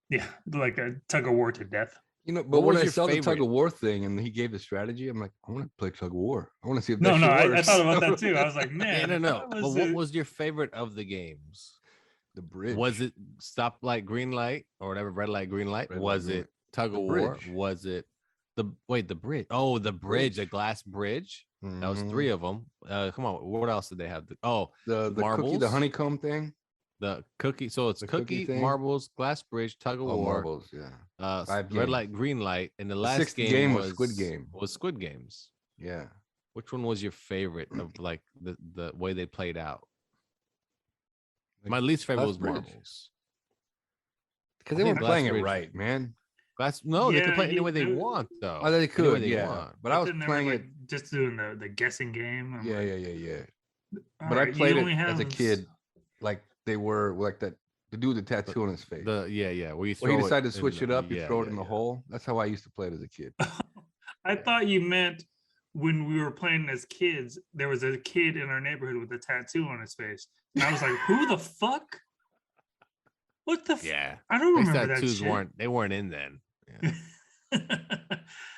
yeah, like a tug of war to death. But What when was I your saw the tug favorite? of war thing and he gave the strategy, I'm like, I want to play tug of war. I want to see if that No, shit I works. thought about that too. I was like, man, Yeah, if no. I But what was your favorite of the games? the bridge. Was it stop light, green light, or whatever, red light, green light? Red light, Was green it light. tug The of war? bridge. Was it the bridge? Oh, the bridge, the Bridge. glass bridge. That was Mhm. 3 of them. Come on, what else did they have? the cookie, the marbles? honeycomb thing? The cookie. So it's The cookie cookie, thing? marbles, glass bridge, tug of Oh, war, marbles, yeah. 5 red games. light, green light, and the The last 6th game, game was was Squid Game. Was Squid Games. Yeah. Which one was your favorite of like the way they played out? My least favorite Glass was bridge. marbles. Because I they think weren't Glass playing it Bridge- right, man. No, they Yeah, can play it any you- way they they- want, though. Oh, they Any way could, they yeah. want. But I was then they were, playing like, it. just doing the guessing game. I'm Yeah, like, yeah. all But right, I you played it only as a have- kid, like they were like that. The dude with the tattoo on his face. Where you Well, he throw decided it to switch in it up. the- You yeah, throw it yeah, in the yeah. hole. That's how I used to play it as a kid. I thought you meant when we were playing as kids, there was a kid in our neighborhood with a tattoo on his face. And I was like, who the fuck? What the Yeah, I don't Face remember that tattoos shit. weren't in then. Yeah.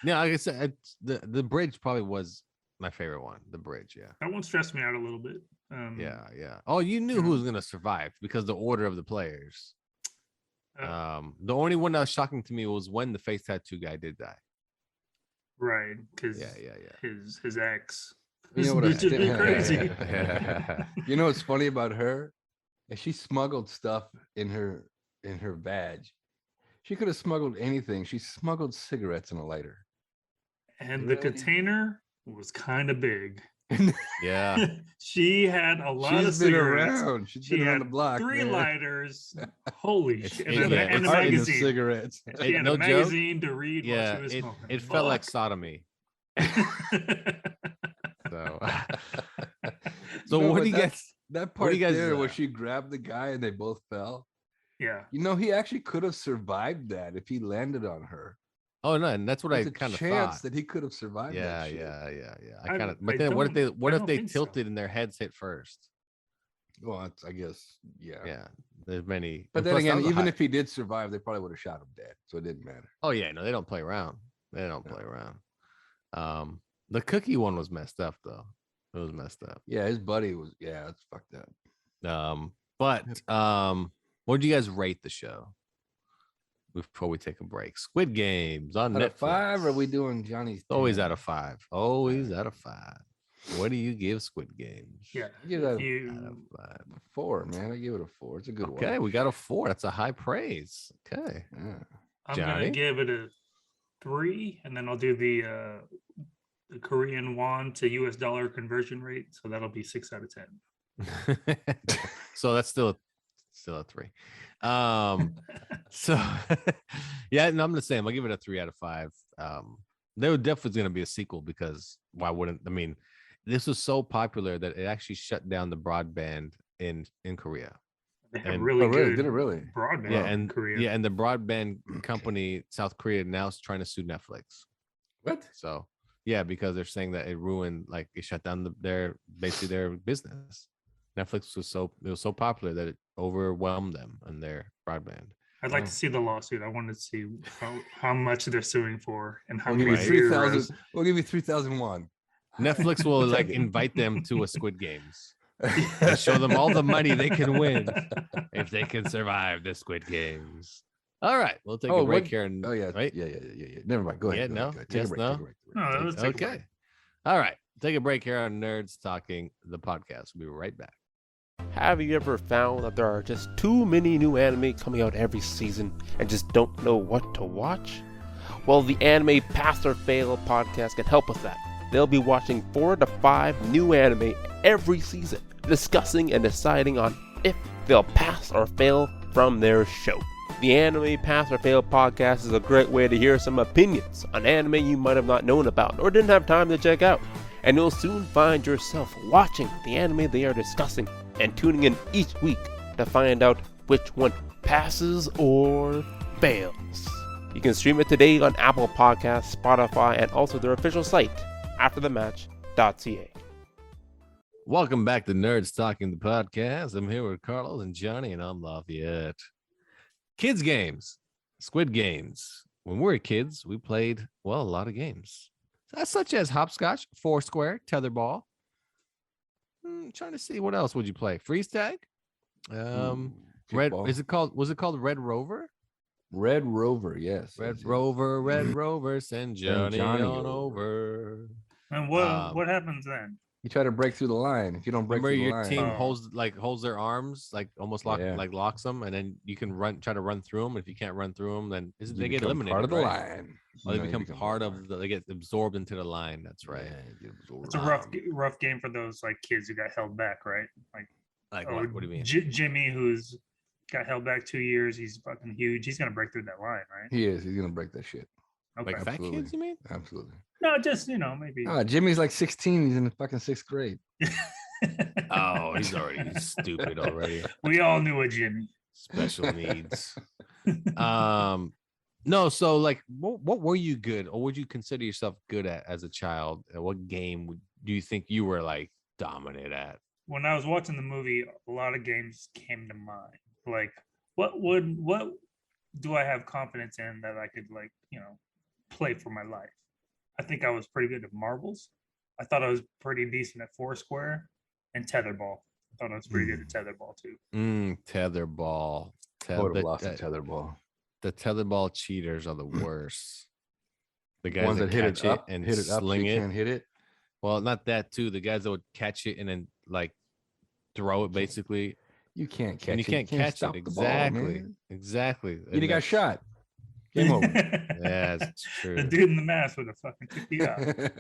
No, like I said, the bridge probably was my favorite one. The bridge, yeah. That one stressed me out a little bit. Yeah. Oh, you knew who was gonna survive because the order of the players. The only one that was shocking to me was when the face tattoo guy did die. Right, because Yeah. his ex. You This know what I bitch would be did- crazy. You know what's funny about her? Is she smuggled stuff in her badge. She could have smuggled anything. She smuggled cigarettes and a lighter. And the Really? container was kind of big. Yeah. She had a lot of She's been cigarettes. around. She's She been around had the block. 3 man. lighters. Holy It's- shit! yeah, And a it's- Carton of magazine. cigarettes. She had No a joke. magazine to read while Yeah, she was smoking. it felt like Fuck. sodomy. So, No, what but do you guys? That what part do you guys, there where she grabbed the guy and they both fell. Yeah. He actually could have survived that if he landed on her. Oh no, and that's what There's I a kind of chance thought. that he could have survived Yeah. that shit. I kind of. I But then, what don't if they think so. tilted and their heads hit first? Well, that's, I guess, yeah. Yeah, there's many. But and then plus, that again, was a even high- if he did survive, they probably would have shot him dead. So it didn't matter. oh yeah, no, they don't play around. They don't play around. The cookie one was messed up though. It was messed up. Yeah, his buddy was, that's fucked up. What do you guys rate the show before we take a break? Squid Games on Out Netflix. of 5, or are we doing Johnny's? Always 10? out of 5. Always out of 5. What do you give Squid Games? Yeah. I give that Out You, of 5. 4, man. I give it a 4. It's a good one. Okay, we got a 4. That's a high praise. Okay. Yeah. I'm Johnny? gonna give it a 3, and then I'll do the Korean won to US dollar conversion rate. So that'll be 6 out of 10. So that's still a 3. So yeah, no, I'm the same. I'll give it a 3 out of 5. There definitely going to be a sequel because why wouldn't? I mean, this was so popular that it actually shut down the broadband in Korea. They have And- really Oh, really? good Did it really? broadband Yeah, in and Korea. yeah, and the broadband company South Korea now is trying to sue Netflix. What? So yeah, because they're saying that it ruined, like it shut down their business. Netflix was so popular that it overwhelmed them and their broadband. I'd like to see the lawsuit. I wanted to see how much they're suing for and how We'll give many you Right. 3,000. We'll give you 3,001. Netflix will like Take it. invite them to a Squid Games and show them all the money they can win if they can survive the Squid Games. All right, we'll take a break here. And, Oh yeah, right? yeah. Never mind. Go ahead. Yeah, go no? ahead, go ahead. Take Yes, a break. no? Take a break. No, let's take a break. Okay. All right, take a break here on Nerds Talking, the podcast. We'll be right back. Have you ever found that there are just too many new anime coming out every season and just don't know what to watch? Well, the Anime Pass or Fail podcast can help with that. They'll be watching 4 to 5 new anime every season, discussing and deciding on if they'll pass or fail from their show. The Anime Pass or Fail podcast is a great way to hear some opinions on anime you might have not known about or didn't have time to check out. And you'll soon find yourself watching the anime they are discussing and tuning in each week to find out which one passes or fails. You can stream it today on Apple Podcasts, Spotify, and also their official site, afterthematch.ca. Welcome back to Nerds Talking, the podcast. I'm here with Carlos and Johnny, and I'm Lafayette. Kids games, Squid Games. When we were kids, we played, well, a lot of games, such as hopscotch, foursquare, tetherball. Trying to see what else would you play? Freeze tag. Red. Kickball. Was it called Red Rover? Red Rover? Yes. Red yes. Rover, send Johnny, Johnny on over. over. And what happens then? You try to break through the line. If you don't break Remember through the your line, team Oh. holds their arms, like almost Yeah. locks them, and then you can try to run through them. If you can't run through them, then you they get become eliminated. part of the right? line. Or they No, you become part part of they get absorbed into the line. That's right. Yeah, you get absorbed. It's a rough game for those like kids who got held back, right? Like what? What do you mean? Jimmy, who's got held back 2 years, he's fucking huge. He's gonna break through that line, right? He is. He's gonna break that shit. Okay. Like fat Absolutely. kids? You mean? Absolutely. No, just maybe. Jimmy's like 16. He's in the fucking 6th grade. Oh, he's already stupid already. We all knew a Jimmy. Special needs. No. So like, what were you good, or would you consider yourself good at as a child? And what game do you think you were like dominant at? When I was watching the movie, a lot of games came to mind. Like, what do I have confidence in that I could play for my life? I think I was pretty good at marbles. I thought I was pretty decent at foursquare and tetherball. I thought I was pretty good at tetherball too. Tetherball. I would have lost the tetherball. The tetherball cheaters are the worst. The The guys ones that that hit catch it up and hit it up, so sling you it. can't hit it. Well, not that too. The guys that would catch it and then like throw it basically, You can't catch and you it. can't catch stop it. the ball, Exactly. man. Exactly. You'd And have got that's- shot. Game over. Yeah, it's true. The dude in the mask would have fucking kicked you out.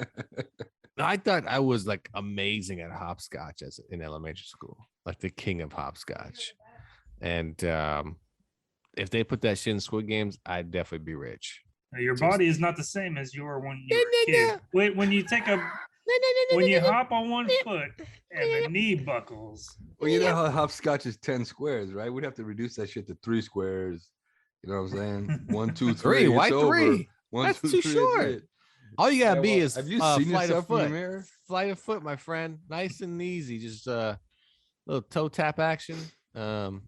I thought I was like amazing at hopscotch in elementary school, like the king of hopscotch. And if they put that shit in Squid Games, I'd definitely be rich. Now, your body is not the same as you were when you were a kid. Wait, when you hop on one foot and the knee buckles. Well, you know how hopscotch is 10 squares, right? We'd have to reduce that shit to 3 squares. You know what I'm saying? 1, 2, 3. Three? Why it's over. 3? 1, That's 2, too 3, short. that's it. All you gotta Yeah, be well, is have you flight seen of yourself in the foot. mirror? Flight of foot, my friend. Nice and easy. Just little toe tap action. Man,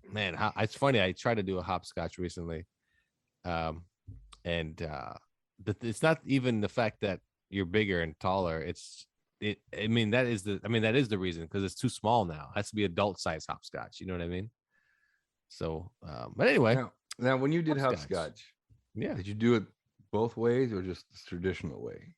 it's funny. I tried to do a hopscotch recently. But it's not even the fact that you're bigger and taller. I mean, that is the reason, because it's too small now. It has to be adult size hopscotch. You know what I mean? So, but anyway, Now, when you did Hopscotch. hopscotch, yeah. did you do it both ways or just the traditional way?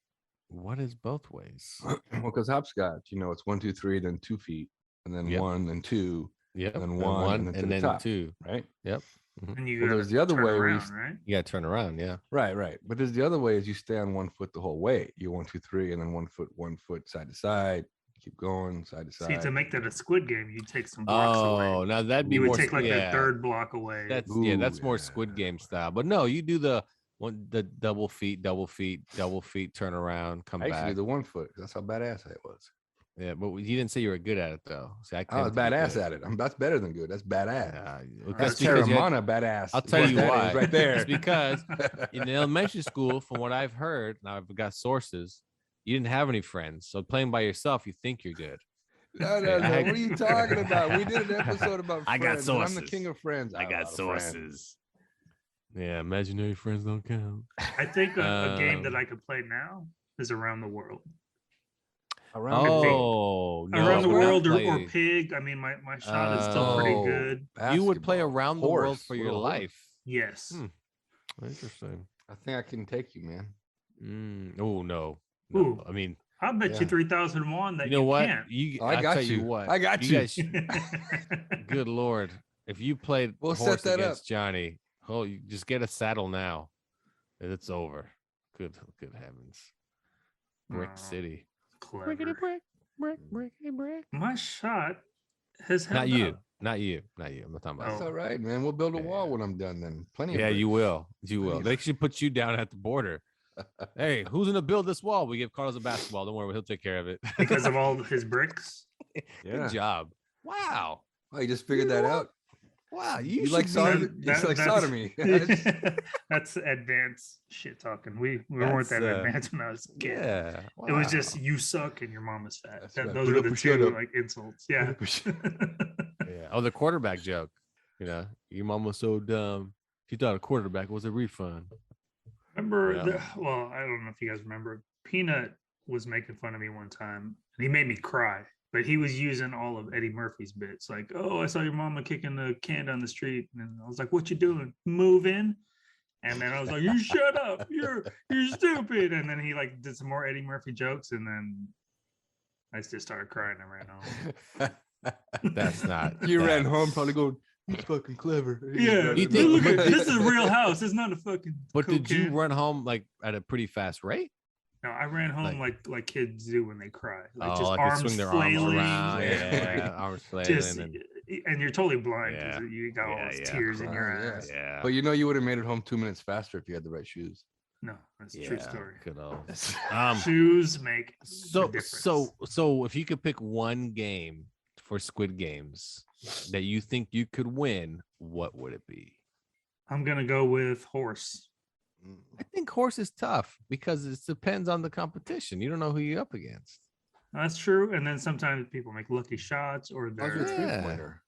What is both ways? Well, because hopscotch, it's 1, 2, 3, then 2 feet, and then Yep. 1 and 2, Yep. and then 1, and then to the top. 2. right? Yep. And you Well, gotta there's the other turn way where you around, right? You got to turn around. Yeah. Right. But there's the other way is you stay on 1 foot the whole way. You 1, 2, 3, and then 1 foot side to side. Keep going side to See, to side. make that a Squid Game, you take some blocks Oh, away. now that'd be You would more. take like yeah. the third block away. That's Ooh, more Squid Game style. But no, you do the double feet, turn around, come I used to do back. the 1 foot. That's how badass I was. Yeah, but you didn't say you were good at it though. See, I was badass at it. That's better than good. That's badass. That's because you had- Terramana badass. I'll tell you That why. is right there. It's because in elementary school, from what I've heard, now I've got sources, you didn't have any friends. So playing by yourself, you think you're good. No. What are you talking about? We did an episode about friends. I got and I'm sources. the king of friends. I got sources. Yeah, imaginary friends don't count. I think a game that I could play now is Around the World. Around Oh, no, Around the I would not World or play- Pig. I mean, my shot is still pretty Oh, good. You would play basketball. around the world Horse. for What your a horse. life. Yes. Interesting. I think I can take you, man. Oh no. Ooh. I mean, I bet Yeah. you 3,001 that you know what? can't. I got tell you. what. I got you. Guys, good lord. If you played We'll set horse that up. against Johnny, you just get a saddle now. It's over. Good heavens. Brick Oh, City. Clever. Brick. My shot has held Not you. up. Not you. I'm not talking about That's you. all right, man. We'll build a wall Yeah. when I'm done. Then plenty. Of Yeah, you bricks. will. You will. Plenty They of- should put you down at the border. Hey, who's gonna build this wall? We give Carlos a basketball. Don't worry, he'll take care of it. Because of all his bricks. Yeah. Good job. Wow. Oh, you just figured that out. Wow. You like should be- sodomy? It's like sodomy. That's advanced shit talking. We That's, weren't that advanced when I was a kid. Yeah. It was wow. just you suck and your mom is fat. That's right. Those Put were up the or shut two up. like insults. Yeah. Yeah. Oh, the quarterback joke. You know, your mom was so dumb. She thought a quarterback was a refund. Remember, Yeah. well, I don't know if you guys remember. Peanut was making fun of me one time, and he made me cry. But he was using all of Eddie Murphy's bits, like, "Oh, I saw your mama kicking the can down the street," and I was like, "What you doing? Move in." And then I was like, "You shut up! You're stupid!" And then he like did some more Eddie Murphy jokes, and then I just started crying and ran home. That's not. You ran that's- home probably going, "You fucking clever." Yeah, You look think- at- this is a real house. It's not a fucking. But did you cocaine. run home like at a pretty fast rate? No, I ran home like kids do when they cry, like Oh, just like they arms swing their flailing, arms around. and, Yeah, arms flailing. just and, and you're totally blind Yeah. because you got all Yeah, those yeah. tears in your Oh, yeah. eyes. yeah. But you know, you would have made it home 2 minutes faster if you had the right shoes. No, that's a Yeah, true story. Good old. Um, Shoes make So the difference. so if you could pick one game for Squid Games that you think you could win, what would it be? I'm gonna go with horse. I think horse is tough because it depends on the competition. You don't know who you're up against. That's true. And then sometimes people make lucky shots or How's your their Yeah. three-pointer?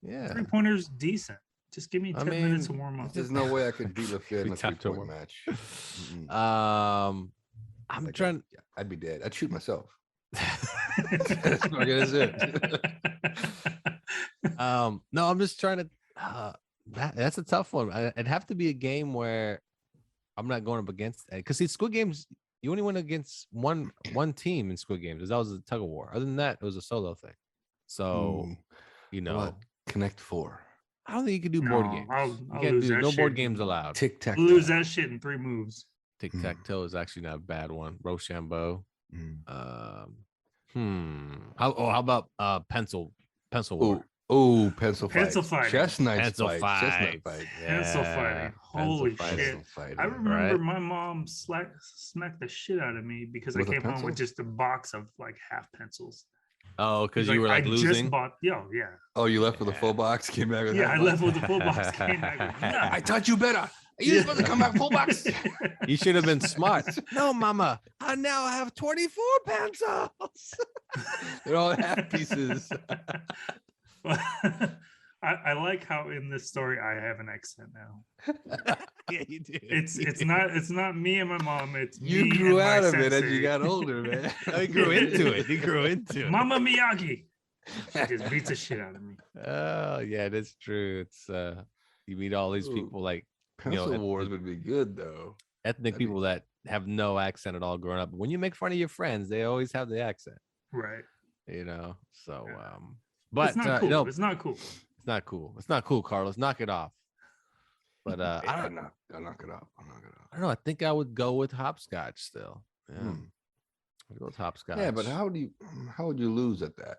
Yeah. 3-pointers decent. Just give me I 10 minutes to mean, warm up. There's no way I could beat Lafayette in We a talked to three-point him. match. Mm-mm. I'm Like, trying. yeah, I'd be dead. I'd shoot myself. That's fucking it. No, I'm just trying to. That's a tough one. It'd have to be a game where I'm not going up against. Because see, Squid Games, you only went against one team in Squid Games. That was a tug of war. Other than that, it was a solo thing. So, Ooh. you How know, about Connect 4. I don't think you can do board No, games. I'll You lose can't do that no board shit. games allowed. Tic Tac. Lose that shit in 3 moves. Tic tac toe is actually not a bad one. Rochambeau. How about pencil war? Oh, pencil fight. Pencil fighting. Chestnut Pencil fight. fight. Chestnut fight. Pencil Yeah, fighting. pencil Holy fighting. shit. Pencil fighting. I remember Right? my mom smacked the shit out of me because With a I came home pencil? with just a box of like half pencils. Oh, because She's you were like I losing. just bought, yeah. Oh, you left with a full box, came back with Yeah, half I left box? with the full box. Came back with I taught you better. You supposed to come back full box. You should have been smart. No, mama. I now have 24 pencils. They're all half pieces. I like how in this story I have an accent now. Yeah, you do. It's not me and my mom. It's You me grew and my out of it as sensei. you got older, man. He grew into it. He grew into it. Mama Miyagi. She just beats the shit out of me. Oh, yeah, that's true. It's you meet all these Ooh. people like Pencil ethnic- wars would be good though. ethnic That'd be- people that have no accent at all growing up. When you make fun of your friends, they always have the accent, Right. you know. So Yeah. but it's not cool. no, It's not cool. it's not cool. It's not cool, Carlos. Knock it off. But I'll knock it up. I don't know. I think I would go with hopscotch still. Yeah. I'd go with hopscotch. Yeah, but how would you lose at that?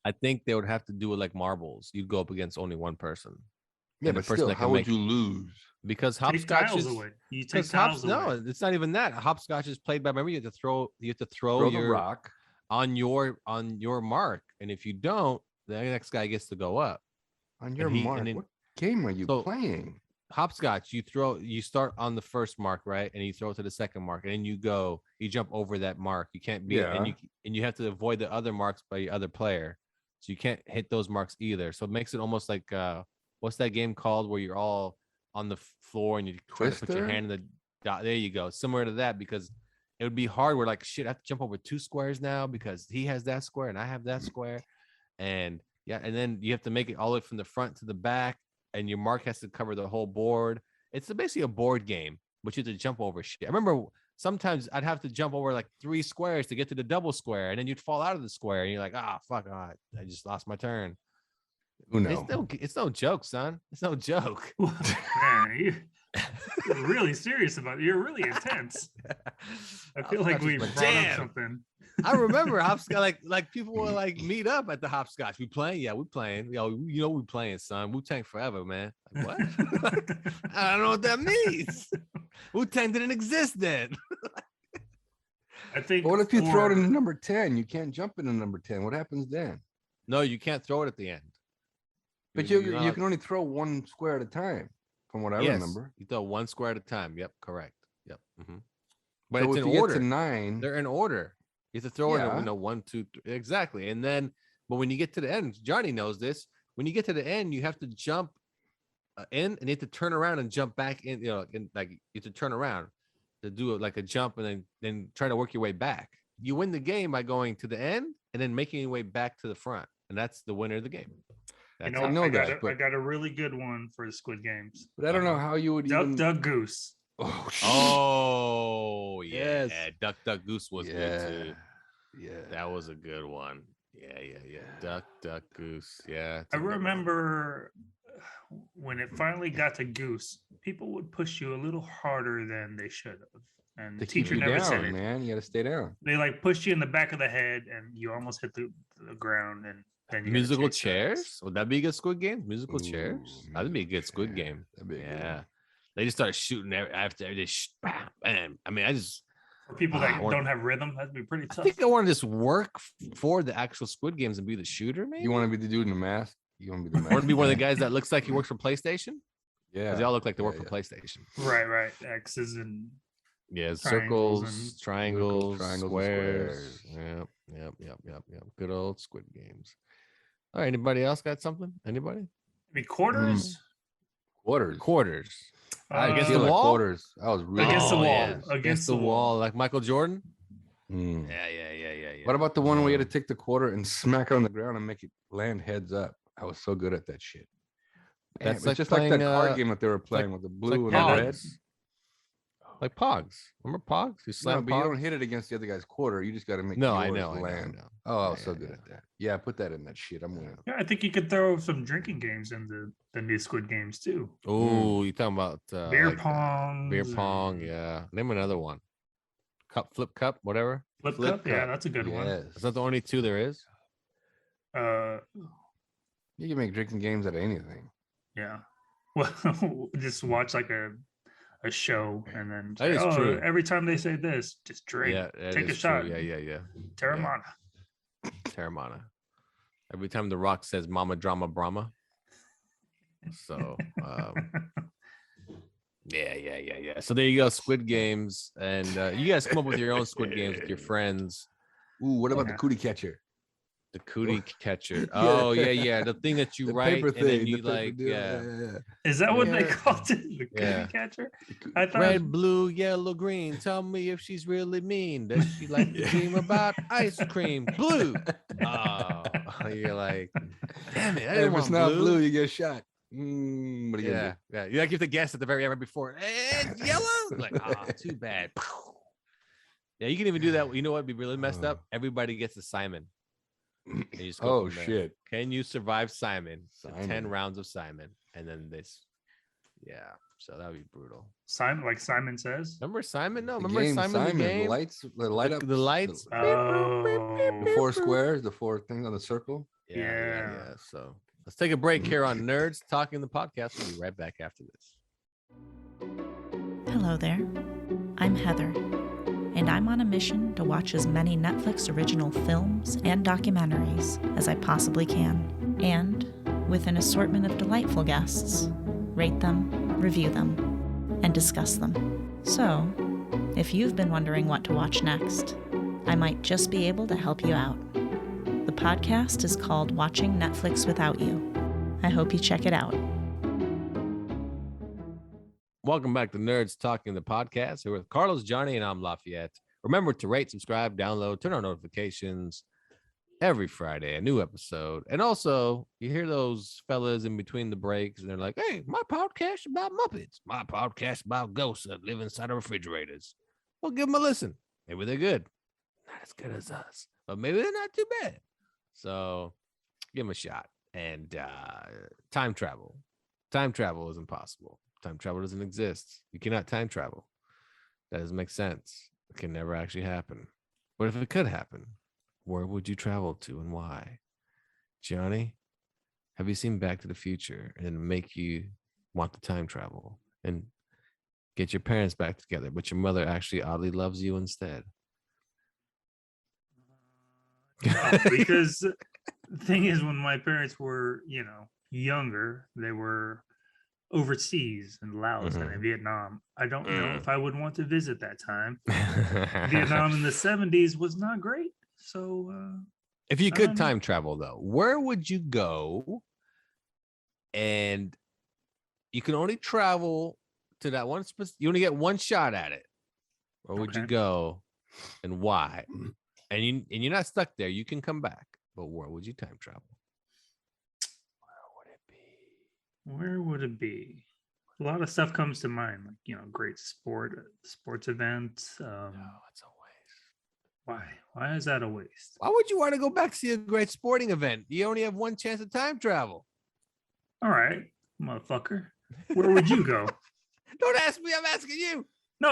I think they would have to do it like marbles. You'd go up against only one person. Yeah, And the but person still, that how can would make- you lose? Because Take hopscotch tiles is away. You take because tiles away. no, it's not even that. Hopscotch is played by. Remember, you have to throw Throw the your rock. on your mark, and if you don't, the next guy gets to go up. On your he- mark. and then- What game are you So- playing? Hopscotch, you start on the first mark, right, and you throw it to the second mark, and then you jump over that mark. You can't be, and you have to avoid the other marks by the other player, so you can't hit those marks either. So it makes it almost like what's that game called where you're all on the floor and you try to put your Twister? hand in the dot. There you go, similar to that, because it would be hard. We're like, shit, I have to jump over 2 squares now because he has that square and I have that square, and and then you have to make it all the way from the front to the back. And your mark has to cover the whole board. It's basically a board game, but you have to jump over shit. I remember sometimes I'd have to jump over like 3 squares to get to the double square, and then you'd fall out of the square, and you're like, fuck, I just lost my turn. It's no joke, son. It's no joke. Man, you're really serious about it. You're really intense. I feel like we brought up something. I remember hopscotch, like people will like meet up at the hopscotch. We playing, yeah, we playing. We playing, son. Wu-Tang forever, man. Like, what? I don't know what that means. Wu-Tang didn't exist then. I think. What if you throw it in number 10? You can't jump into number 10. What happens then? No, you can't throw it at the end. But you can only throw 1 square at a time, from what I remember. You throw 1 square at a time. Yep, correct. Yep. But So it's if in you order. get to 9, They're in order. You have to throw it, 1, 2, 3. Exactly. And then, but when you get to the end, Johnny knows this. When you get to the end, you have to jump in, and you have to turn around and jump back in. Like you have to turn around to do like a jump, and then try to work your way back. You win the game by going to the end and then making your way back to the front, and that's the winner of the game. I got a really good one for the Squid Games. But I don't know how you would Duck Goose. Oh yeah, Yes. Duck Goose was good too. Yeah, that was a good one. Yeah. Duck Goose. Yeah, I remember when it finally got to Goose, people would push you a little harder than they should have, and the teacher never said it. Man, you got to stay down. They like pushed you in the back of the head, and you almost hit the ground, and then you musical chairs. Would that be a good Squid Game? Musical chairs. That'd be a good Squid Game. That'd be They just started shooting after this. Bam. I mean, for people that don't have rhythm, that'd be pretty tough. I think I want to just work for the actual Squid Games and be the shooter. Maybe you want to be the dude in the mask. You want to be the mask. Or to be one of the guys that looks like he works for PlayStation. Yeah, they all look like they work for PlayStation. Right. X's and circles, triangles, squares. Yep. Good old Squid Games. All right. Anybody else got something? Anybody? Maybe quarters. Quarters. Against the wall. Quarters. I was really against the wall. Yeah. Against the wall, like Michael Jordan. Yeah. Yeah. What about the one where you had to take the quarter and smack it on the ground and make it land heads up? I was so good at that shit. That's it's just like that card game that they were playing with the blue and the red. Like Pogs. Remember Pogs? You slam but you don't hit it against the other guy's quarter. You just got to make I yours know. land. Oh, I was so good at that. Yeah, put that in that shit. I'm winning. Yeah, I think you could throw some drinking games in the new Squid Games too. Oh, you talking about beer pong? Beer pong, yeah. Name another one. Flip cup, whatever. Flip cup, yeah, that's a good one. Is that the only 2 there is? You can make drinking games out of anything. Yeah. Well, just watch like a show and then that is true. Every time they say this, just drink. Yeah, take a shot. True. Yeah. Terramana. Every time The Rock says "Mama Drama Brahma." So, yeah. So there you go, Squid Games, and you guys come up with your own Squid Games with your friends. Ooh, what about the cootie catcher? The cootie catcher. Oh yeah. The thing that you the write and then you Is that what they called it? The cootie catcher? I thought red, blue, yellow, green. Tell me if she's really mean. Does she like to dream about ice cream? Blue. Oh, you're like, damn it. If it's not blue, you get shot. What are you gonna do? Yeah. You like have to guess at the very end right before. It's yellow. Like, too bad. Yeah, you can even do that. You know what would be really messed up? Everybody gets a Simon. Oh shit! Can you survive Simon? 10 rounds of Simon, and then this Yeah. So that would be brutal. Simon, like Simon Says. Remember Simon? No, The remember game, Simon the game? the lights, the light up, The lights. the four squares, the four things on the circle. Yeah. So let's take a break here on Nerds Talking the Podcast. We'll be right back after this. Hello there. I'm Heather, and I'm on a mission to watch as many Netflix original films and documentaries as I possibly can, and with an assortment of delightful guests, rate them, review them, and discuss them. So, if you've been wondering what to watch next, I might just be able to help you out. The podcast is called Watching Netflix Without You. I hope you check it out. Welcome back to Nerds Talking the Podcast. Here with Carlos, Johnny, and I'm Lafayette. Remember to rate, subscribe, download, turn on notifications. Every Friday, a new episode. And also, you hear those fellas in between the breaks, and they're like, hey, my podcast about Muppets. My podcast about ghosts that live inside of refrigerators. Well, give them a listen. Maybe they're good. Not as good as us, but maybe they're not too bad. So give them a shot. And time travel. Time travel is impossible. Time travel doesn't exist. You cannot time travel. That doesn't make sense. It can never actually happen. But if it could happen, where would you travel to and why? Johnny, have you seen Back to the Future and make you want to time travel and get your parents back together, but your mother actually oddly loves you instead? No, because the thing is, when my parents were, younger, they were overseas in Laos and in Vietnam. I don't know if I would want to visit that time. Vietnam in the 70s was not great. So if you could time travel, though, where would you go? And you can only travel to that one you only get one shot at it. Where would you go and why? And you're not stuck there. You can come back. But where would you time travel? Where would it be? A lot of stuff comes to mind, like, great sports events. No, it's a waste. Why is that a waste? Why would you want to go back to see a great sporting event? You only have one chance at time travel. All right, motherfucker. Where would you go? Don't ask me. I'm asking you. No,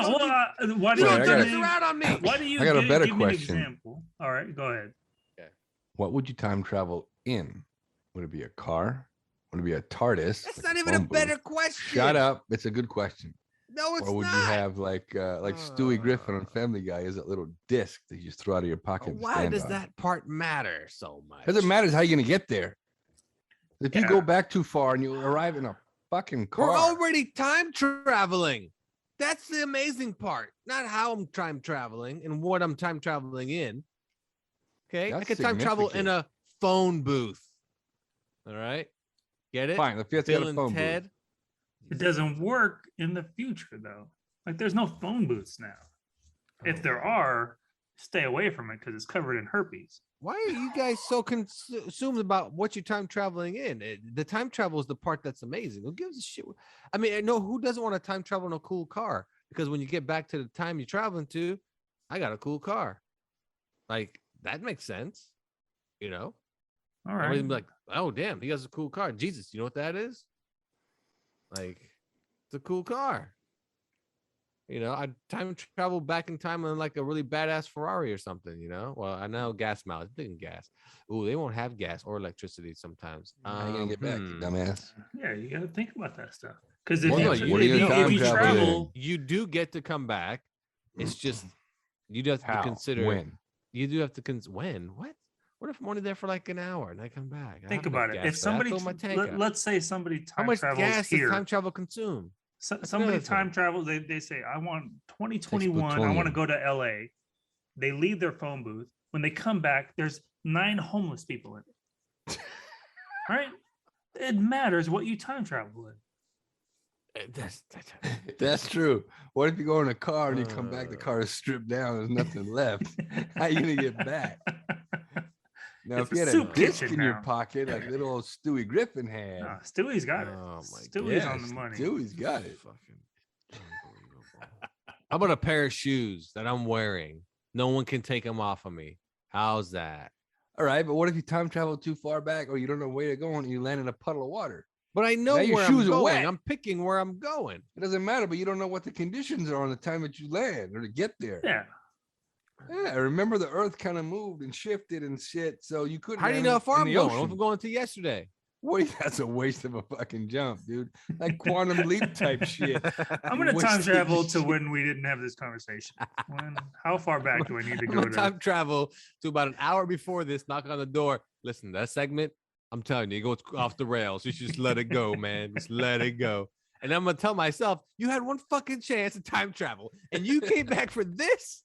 why do you turn this around on me? Why do you I got a better give question. Me an example? All right, go ahead. Okay. What would you time travel in? Would it be a car? Would it be a TARDIS? That's not even a better question. Shut up. It's a good question. No, it's not. Or would you have like Stewie Griffin on Family Guy is that little disc that you just throw out of your pocket? Why does that part matter so much? Doesn't matter how you're going to get there. If you go back too far and you arrive in a fucking car. We're already time traveling. That's the amazing part. Not how I'm time traveling and what I'm time traveling in. Okay. That's I could time travel in a phone booth. All right. Get it? Fine. If you have to Bill get a and phone Ted. booth. It doesn't work in the future, though. Like, there's no phone booths now. If there are, stay away from it because it's covered in herpes. Why are you guys so consumed about what you're time traveling in? The time travel is the part that's amazing. Who gives a shit? I mean, no, who doesn't want to time travel in a cool car? Because when you get back to the time you're traveling to, I got a cool car. Like, that makes sense. All right. Everybody's like, oh, damn, he has a cool car. Jesus, you know what that is? Like, it's a cool car. I'd time travel back in time on like a really badass Ferrari or something, Well, I know gas mileage, thinking gas. Ooh, they won't have gas or electricity sometimes. How you going to get back, you dumbass? Yeah, you got to think about that stuff. Because if, What are you if you travel, you do get to come back. It's just, you do have to consider. When? You do have to consider. When? What? What if I'm only there for like an hour and I come back? Think about it. If somebody, let's say somebody how much gas here, does time travel consume? Somebody time travels. They say, I want 2021. I want to go to LA. They leave their phone booth. When they come back, there's 9 homeless people in it. Right? It matters what you time travel in. That's true. What if you go in a car and you come back, the car is stripped down, there's nothing left? How are you gonna get back? Now, if you had a disc in your pocket, like little old Stewie Griffin had, Stewie's got it. Stewie's on the money. Stewie's got it. How about a pair of shoes that I'm wearing? No one can take them off of me. How's that? All right, but what if you time travel too far back, or you don't know where you're going, and you land in a puddle of water? But I know Now your where I'm shoes are going. wet. I'm picking where I'm going. It doesn't matter, but you don't know what the conditions are on the time that you land or to get there. Yeah. Yeah, remember the earth kind of moved and shifted and shit, so you couldn't. How do you land know how far in I'm the going? ocean. I'm going to yesterday. What? That's a waste of a fucking jump, dude. Like quantum leap type shit. I'm gonna time Wasted travel to shit. when we didn't have this conversation. How far back do I need to I'm go gonna to? time travel to about an hour before this. Knock on the door. Listen, that segment, I'm telling you, it goes off the rails. You should just let it go, man. Just let it go. And I'm gonna tell myself, you had one fucking chance to time travel, and you came back for this.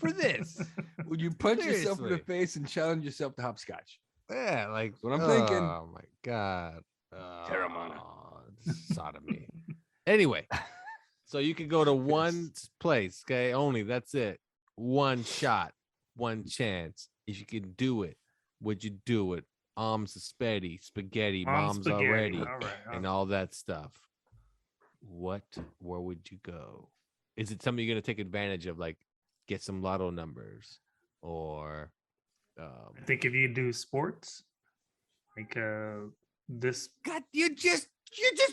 For this. Would you punch yourself in the Seriously. face and challenge yourself to hopscotch? Yeah, like That's what I'm thinking. Oh my god. Terramana. Sodomy. Anyway, so you could go to one place, okay? Only that's it. One shot, one chance. If you could do it, would you do it? Spaghetti, mom's spaghetti. already, All right, and all that stuff. Where would you go? Is it something you're gonna take advantage of, like get some lotto numbers, or I think if you do sports, like this. God, you're just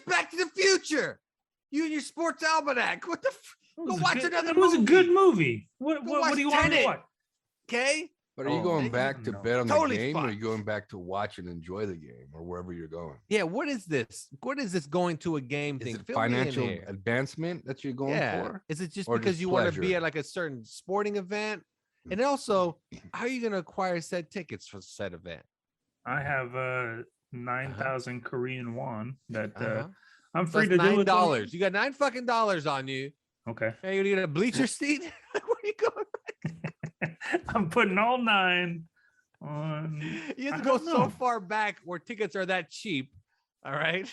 Back to the Future. You and your sports almanac. What the? Go watch another It was a movie. good movie. What watch do you want to Tenet. watch? Okay. But are you Oh, going man, back to no. bet on Totally the game, or are fine. you going back to watch and enjoy the game, or wherever you're going? Yeah. What is this? What is this going to a game Is thing? it Fill me in financial here. advancement that you're going Yeah. for? Is it just or because just you want to be pleasure? at like a certain sporting event? And also, how are you going to acquire said tickets for said event? I have 9,000 Korean won that Uh-huh. I'm So free that's to do with $9. You got $9 fucking on you. Okay. Are you gonna get a bleacher seat? Where are you going? I'm putting all 9 on. You have I to go don't so know. far back where tickets are that cheap. All right.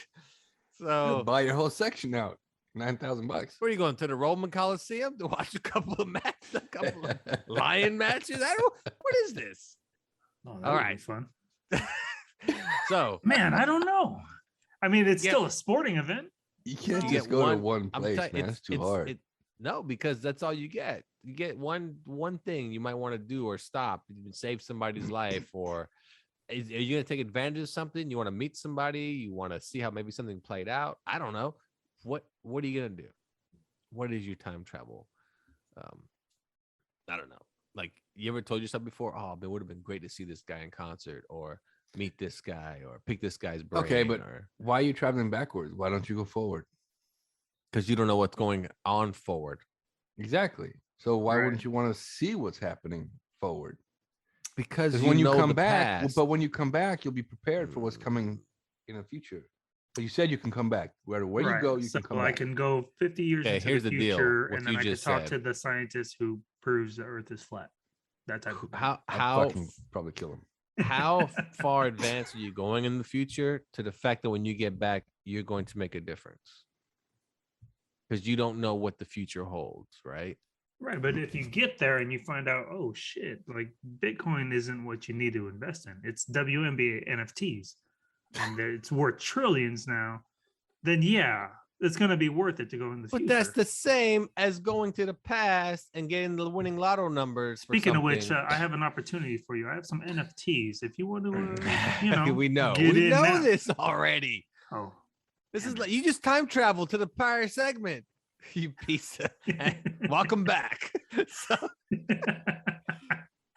So Buy your whole section out. $9,000. where are you going, to the Roman Coliseum to watch a couple of matches, a couple of lion matches? I don't. What is this? Oh, that All would be right. fun. So Man, I don't know. I mean, it's Yeah. still a sporting event. You can't You just get go to one- one I'm place, telling- man. It's too hard. No, because that's all you get. You get one thing you might want to do or stop, even save somebody's life, or are you going to take advantage of something? You want to meet somebody? You want to see how maybe something played out? I don't know. What are you going to do? What is your time travel? I don't know. Like, you ever told yourself before, oh, it would have been great to see this guy in concert, or meet this guy, or pick this guy's brain? Okay, but why are you traveling backwards? Why don't you go forward? because you don't know what's going on forward. Exactly. So why Right. wouldn't you want to see what's happening forward? Because When you know come the back, past. but when you come back, you'll be prepared for what's coming in the future. But you said you can come back. Where you Right. go, you So can come I back. can go 50 years Okay, into here's the the deal, future, what and then you I can just talk said. to the scientist who proves the Earth is flat. That type of thing. How I'd fucking probably kill him. how far advanced are you going in the future to the fact that when you get back, you're going to make a difference? Because you don't know what the future holds, right? Right, but if you get there and you find out, oh shit, like Bitcoin isn't what you need to invest in. It's WNBA NFTs, and it's worth trillions now. Then yeah, it's gonna be worth it to go in the But future. that's the same as going to the past and getting the winning lotto numbers. Speaking of which, something. I have an opportunity for you. I have some NFTs. If you want to, you know, we know get we in know now. this already. Oh, This is like you just time travel to the prior segment. You piece of welcome back. So,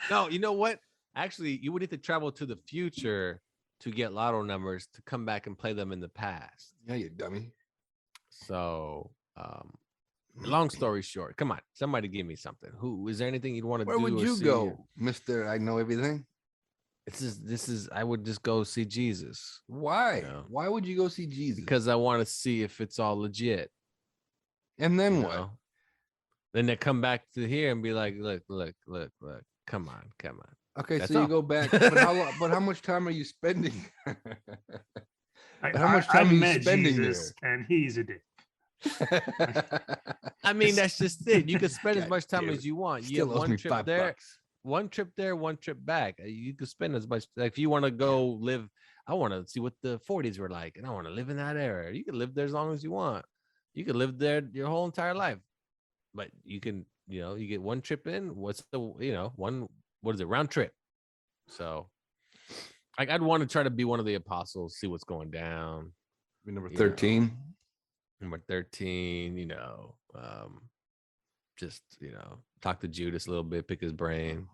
no, you know what? Actually, you would need to travel to the future to get lotto numbers to come back and play them in the past. Yeah, you dummy. So, long story short, come on, somebody give me something. Who is there anything you'd want to Where do? would or you see? go, Mr. I know everything? This is. I would just go see Jesus Why? Yeah. Why would you go see Jesus? because I want to see if it's all legit. And then you what? know? Then they come back to here and be like, look, come on. Okay, That's so you all. go back, but how much time are you spending? How much I time are you met spending Jesus, and he's a dick. I mean, that's just it. You can spend as God much time damn as it. you want. You Still have owes me one trip $5. there, one trip there, one trip back. You can spend as much. Like if you want to go live, I want to see what the 40s were like, and I want to live in that era. You can live there as long as you want. You can live there your whole entire life, but you can, you get one trip in. What's the, what is it, round trip? So, like, I'd want to try to be one of the apostles, see what's going down. Number You 13. Number 13, just, talk to Judas a little bit, pick his brain.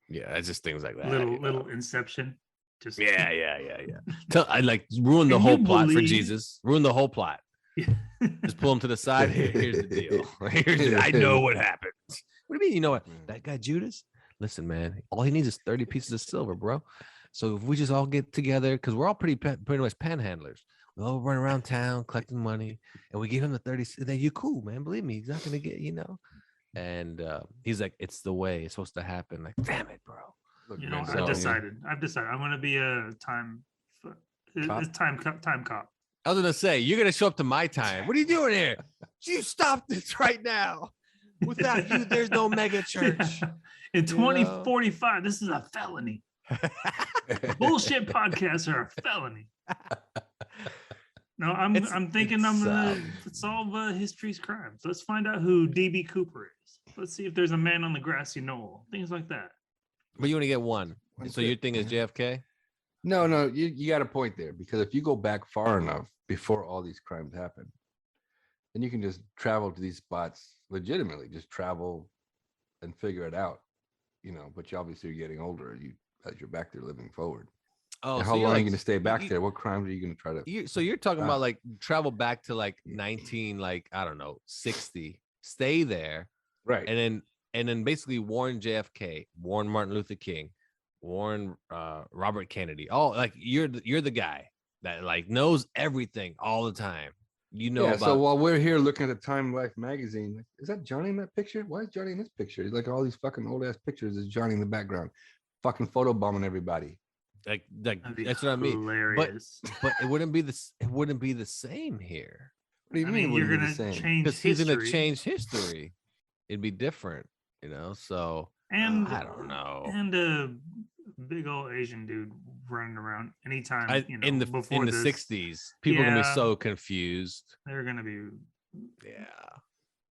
Yeah, it's just things like that. Little Inception. Just Yeah. I like ruin the Can whole you plot for believe- Jesus. Ruin the whole plot. Just pull him to the side. Here's the deal. I know what happens. What do you mean? You know what? That guy Judas? Listen, man, all he needs is 30 pieces of silver, bro. So if we just all get together, because we're all pretty much panhandlers. We all run around town collecting money, and we give him the 30. Then you're cool, man. Believe me, he's not gonna get, And he's like, it's the way it's supposed to happen. Like, damn it, bro. Look, You know, man, I've decided. I'm gonna be a time cop. I was gonna say, you're gonna show up to my time. What are you doing here? You stop this right now. Without you, there's no mega church. In 2045, this is a felony. Bullshit podcasts are a felony. No, I'm thinking I'm gonna solve history's crimes. Let's find out who DB Cooper is. Let's see if there's a man on the grassy knoll. Things like that. But you only get one. So your thing is JFK? No, you got a point there, because if you go back far enough before all these crimes happen, then you can just travel to these spots legitimately, just travel and figure it out, but you obviously are getting older as you're back there living forward. Oh, and how long are you going to stay back there? What crimes are you going to try to? So you're talking about like travel back to like 60, stay there. Right. And then basically warn JFK, warn Martin Luther King, warn Robert Kennedy. Oh, like you're the guy that like knows everything all the time. So while we're here looking at the Time Life magazine, like, is that Johnny in that picture? Why is Johnny in this picture? It's like all these fucking old ass pictures. Is Johnny in the background, fucking photobombing everybody? Like that's what I mean. Hilarious. But it wouldn't be this. It wouldn't be the same here. What do you mean? You're gonna change because he's gonna change history. It'd be different, So and I don't know. And a big old Asian dude running around anytime in the 60s, people are gonna be so confused. They're gonna be. Yeah.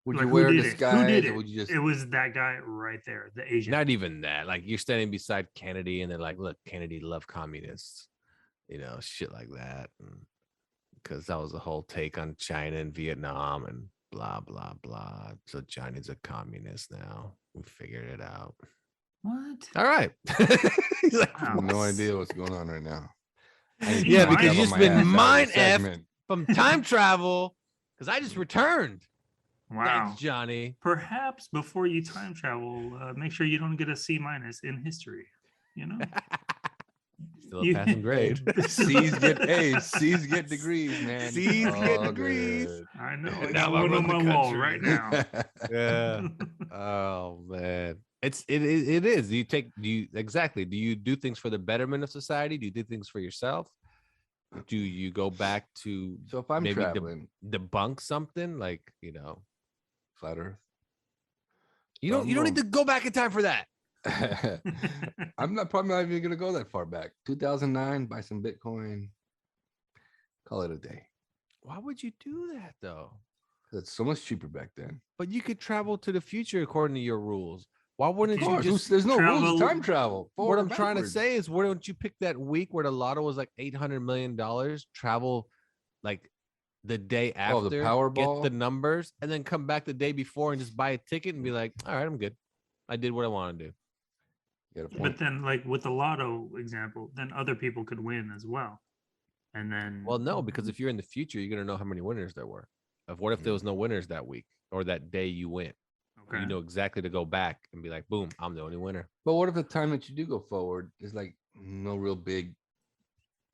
Would like, you wear who a did disguise? Who did it? Or would you just... It was that guy right there, the Asian. Not even that. Like you're standing beside Kennedy, and they're like, "Look, Kennedy loved communists," shit like that, because that was the whole take on China and Vietnam and blah blah blah. So Johnny's a communist now. We figured it out. What? All right. He's like, I have no idea what's going on right now. Yeah, because you've just been mind effed from time travel. Because I just returned. Wow, thanks, Johnny. Perhaps before you time travel, make sure you don't get a C- in history. Still a passing grade. C's get A's. C's get degrees, man. C's get degrees. Good. I know. I Now got I one run on the my wall country. right now. Yeah. Oh man. It is. Do you do things for the betterment of society? Do you do things for yourself? Do you go back to So if I'm maybe traveling, debunk something like flat Earth. You don't need to go back in time for that. I'm probably not even gonna go that far back. 2009, buy some Bitcoin, call it a day. Why would you do that though? It's so much cheaper back then. But you could travel to the future according to your rules. Why wouldn't you just? There's no travel- rules of time travel. What I'm trying to say is, why don't you pick that week where the lotto was like $800 million? Travel like the day after, the Powerball? get the numbers, and then come back the day before and just buy a ticket and be like, all right, I'm good. I did what I want to do. But then, like with the lotto example, then other people could win as well. And then, Well, no, because if you're in the future, you're gonna know how many winners there were. What if there was no winners that week or that day you went? okay. You know exactly to go back and be like, boom, I'm the only winner. But what if the time that you do go forward is like no real big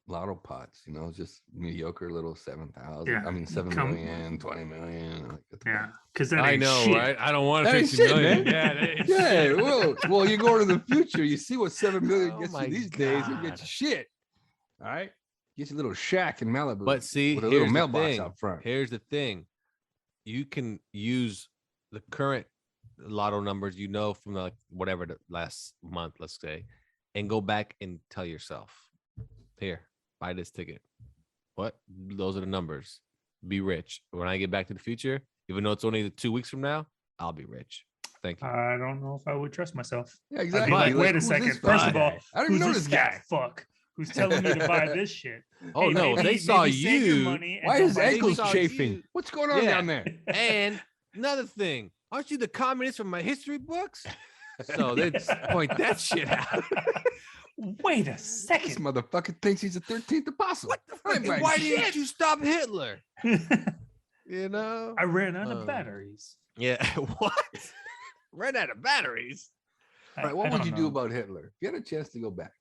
lotto pots? It's just mediocre little 7,000. Yeah. I mean 7 Come- million, 20 million. Yeah, because that I ain't know, shit. right? I don't want That to ain't 50 shit, million. man. Yeah, that ain't Yeah, shit. well, you go to the future, you see what 7 million Oh gets my you these days. You God. get your shit. All right, get your little shack in Malibu. But see, with a little here's the mailbox thing. out front. Here's the thing. You can use the current lotto numbers, from the whatever the last month, let's say, and go back and tell yourself, here, buy this ticket. What? Those are the numbers. Be rich. When I get back to the future, even though it's only 2 weeks from now, I'll be rich. Thank you. I don't know if I would trust myself. Yeah, I'd exactly. be like, wait a who's second. this First guy? of all, I don't even who's know this this guy. Fuck. who's telling me to buy this shit. Oh Hey, no, maybe- they saw maybe save your you. money and Why don't is buy ankles saw chafing? you. What's going on Yeah. down there? And another thing, aren't you the communist from my history books? So they point that shit out. Wait a This second. motherfucker thinks he's the 13th apostle. What the I ain't fuck? buying Why shit. didn't you stop Hitler? You know? I ran out of batteries. Yeah. What? Ran out of batteries. All right, what I would don't you do know. about Hitler? If you had a chance to go back,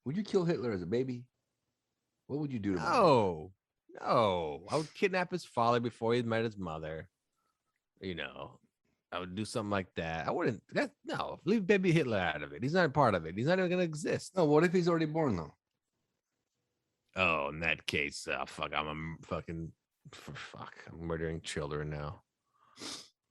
would you kill Hitler as a baby? What would you do to him? No. I would kidnap his father before he met his mother. You know, I would do something like that. I wouldn't. No, leave baby Hitler out of it. He's not a part of it. He's not even gonna exist. No, what if he's already born though? Oh, in that case, fuck. I'm murdering children now.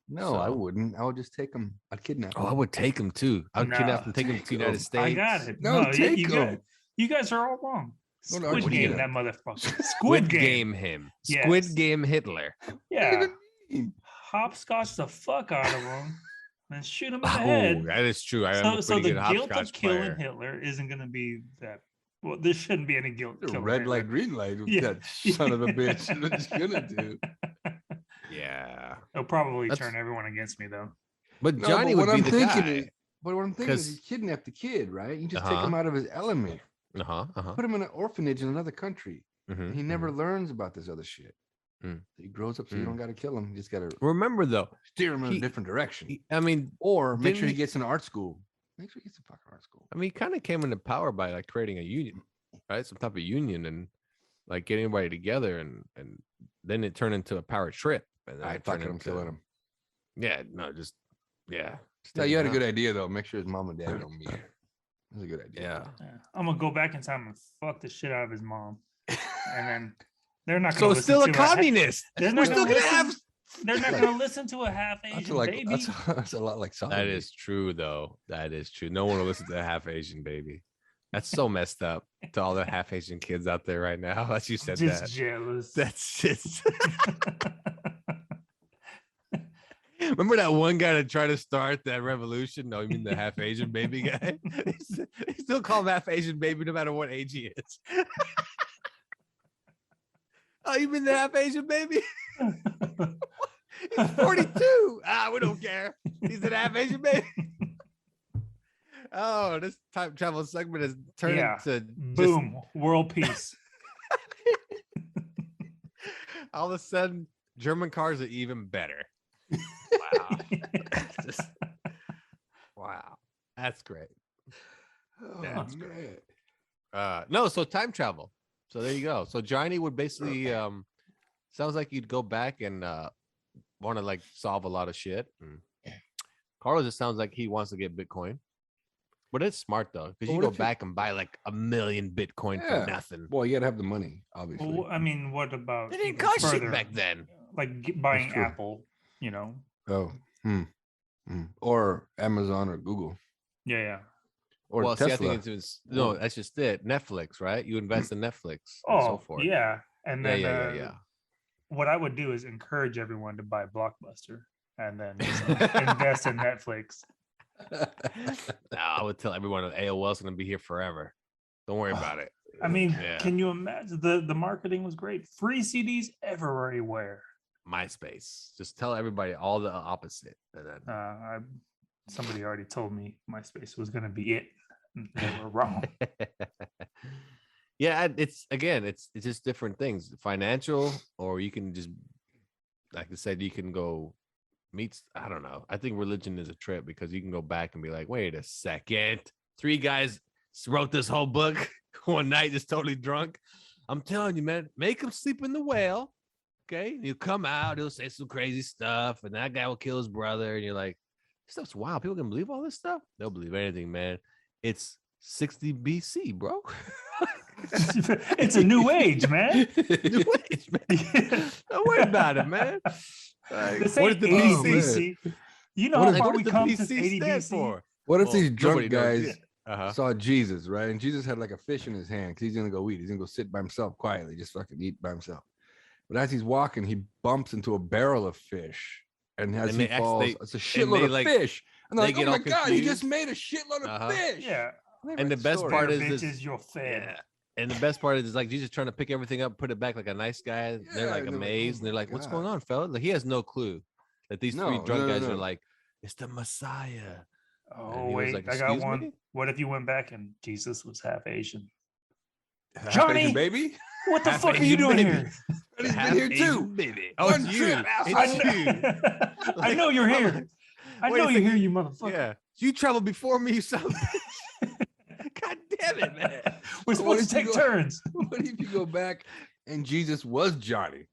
No, I So- wouldn't. I would just take him. I'd kidnap him. Oh, I would take him too. I would No, kidnap him, take him to take the United him. States. I got it. No, take you him. guys are all wrong. No, no, Squid what do you Game, do? that motherfucker. Squid Squid Game. Game him. Yes. Squid Game Hitler. Yeah. mean? Hopscotch the fuck out of him and shoot him in the Oh, head. that is true. I am a So pretty the good guilt of hopscotch killing player. Hitler isn't going to be that. Well, there shouldn't be any guilt. The killing red Hitler. light, green light. Yeah. That son of a bitch. What he's gonna do? Yeah, He'll probably That's- turn everyone against me though. but No, Johnny but would be the guy. But what I'm thinking is, 'Cause- you kidnap the kid, right? You just take Uh-huh. him out of his element, Uh-huh. put him in an orphanage in another country. Mhm, He never learns about this other shit. Mm. He grows up, so you Mm. don't got to kill him. You just got to Remember though, steer him in he- a different direction, I mean, or make didn't sure he he- gets into art school. Make sure he gets to fucking art school. he kind of came into power by like creating a union, right? Some type of union and like getting everybody together, and then it turned into a power trip. And then I it turned fucking him, into- killing him. Yeah, no, just yeah. just No, take you him had a good out. idea though. Make sure his mom and dad don't meet. That's a good idea. Yeah. Yeah. I'm gonna go back in time and fuck the shit out of his mom, and then they're not. So Gonna it's still a listen to communist. They're We're not still gonna gonna have. listen- They're not gonna listen to a half That's Asian like baby. that's a lot like saga. That is true, though. That is true. No one will listen to a half Asian baby. That's so messed up to all the half Asian kids out there right now. As you said Just that. jealous. That's just. Remember that one guy that tried to start that revolution? No, you mean the half Asian baby guy? They still call him half Asian baby no matter what age he is. Oh, you mean the half Asian baby? He's 42. We don't care. He's an half Asian baby. Oh, this time travel segment has turned Yeah. into Boom, world peace. all of a sudden, German cars are even better. Wow. Just- wow. That's great. Oh, Yeah. man. No, so time travel. So there you go. So Johnny would basically sounds like you'd go back and want to like solve a lot of shit. And Carlos, it sounds like he wants to get Bitcoin. But it's smart though, because But you what go if you- back and buy like 1 million Bitcoin Yeah. for nothing. Well, you got to have the money, obviously. Well, I mean, what about They didn't even cost shit further? back then. Like buying true. Apple, you know? Oh, or Amazon or Google Yeah. or Well, see, I Tesla. think it's no, that's just it. Netflix, right? You invest in Netflix and Oh, so forth. yeah. And then Yeah. what I would do is encourage everyone to buy Blockbuster and then just invest in Netflix. No, I would tell everyone that AOL is going to be here forever. Don't worry about it. I mean, Yeah. can you imagine the marketing was great? Free CDs everywhere. MySpace. Just tell everybody all the opposite. And then Somebody already told me MySpace was going to be it. They were wrong. yeah, it's just different things. Financial, or you can just, like I said, you can go meet. I don't know. I think religion is a trip because you can go back and be like, wait a second, 3 guys wrote this whole book one night, just totally drunk. I'm telling you, man, make them sleep in the whale. Okay, you come out, he'll say some crazy stuff, and that guy will kill his brother, and you're like, this stuff's wild. People can believe all this stuff. They'll believe anything, man. It's 60 BC, bro. It's a new age, man. New age, man. Don't worry about it, man. Like, This what ain't did the 80 BC? BC. You know What how far did we the come since BC 80 stand BC? for? What if Well, these drunk nobody knows. guys Uh-huh. saw Jesus, right? And Jesus had like a fish in his hand because he's gonna go eat. He's gonna go sit by himself quietly, just fucking eat by himself. But as he's walking, he bumps into a barrel of fish, and as And he they falls, actually- it's a and shitload they, of like, fish. And they're they like, get "Oh all my god, you just confused. made a shitload of Uh-huh. fish!" Yeah. And the best part is bitches, this. you're fed. Yeah. And the best part is like Jesus trying to pick everything up, put it back like a nice guy. They're like and they're like, amazed, "Oh and they're my like, "What's God." going on, fella?" Like he has no clue that these three No, drunk no, guys no. are like, "It's the Messiah." Oh And he was wait, like, I got "Excuse one. me?" What if you went back and Jesus was half Asian? Half Johnny! Asian baby. What the Half fuck are you Asian doing baby. here? And he's Half been here Asian too. baby. Oh, One it's you. trip, It's asshole. you. I know you're I'm here. like, I wait a know you're here, second. you motherfucker. Yeah, you traveled before me, you son of a bitch. God damn it, man. We're What supposed to if you take go- turns. What if you go back and Jesus was Johnny?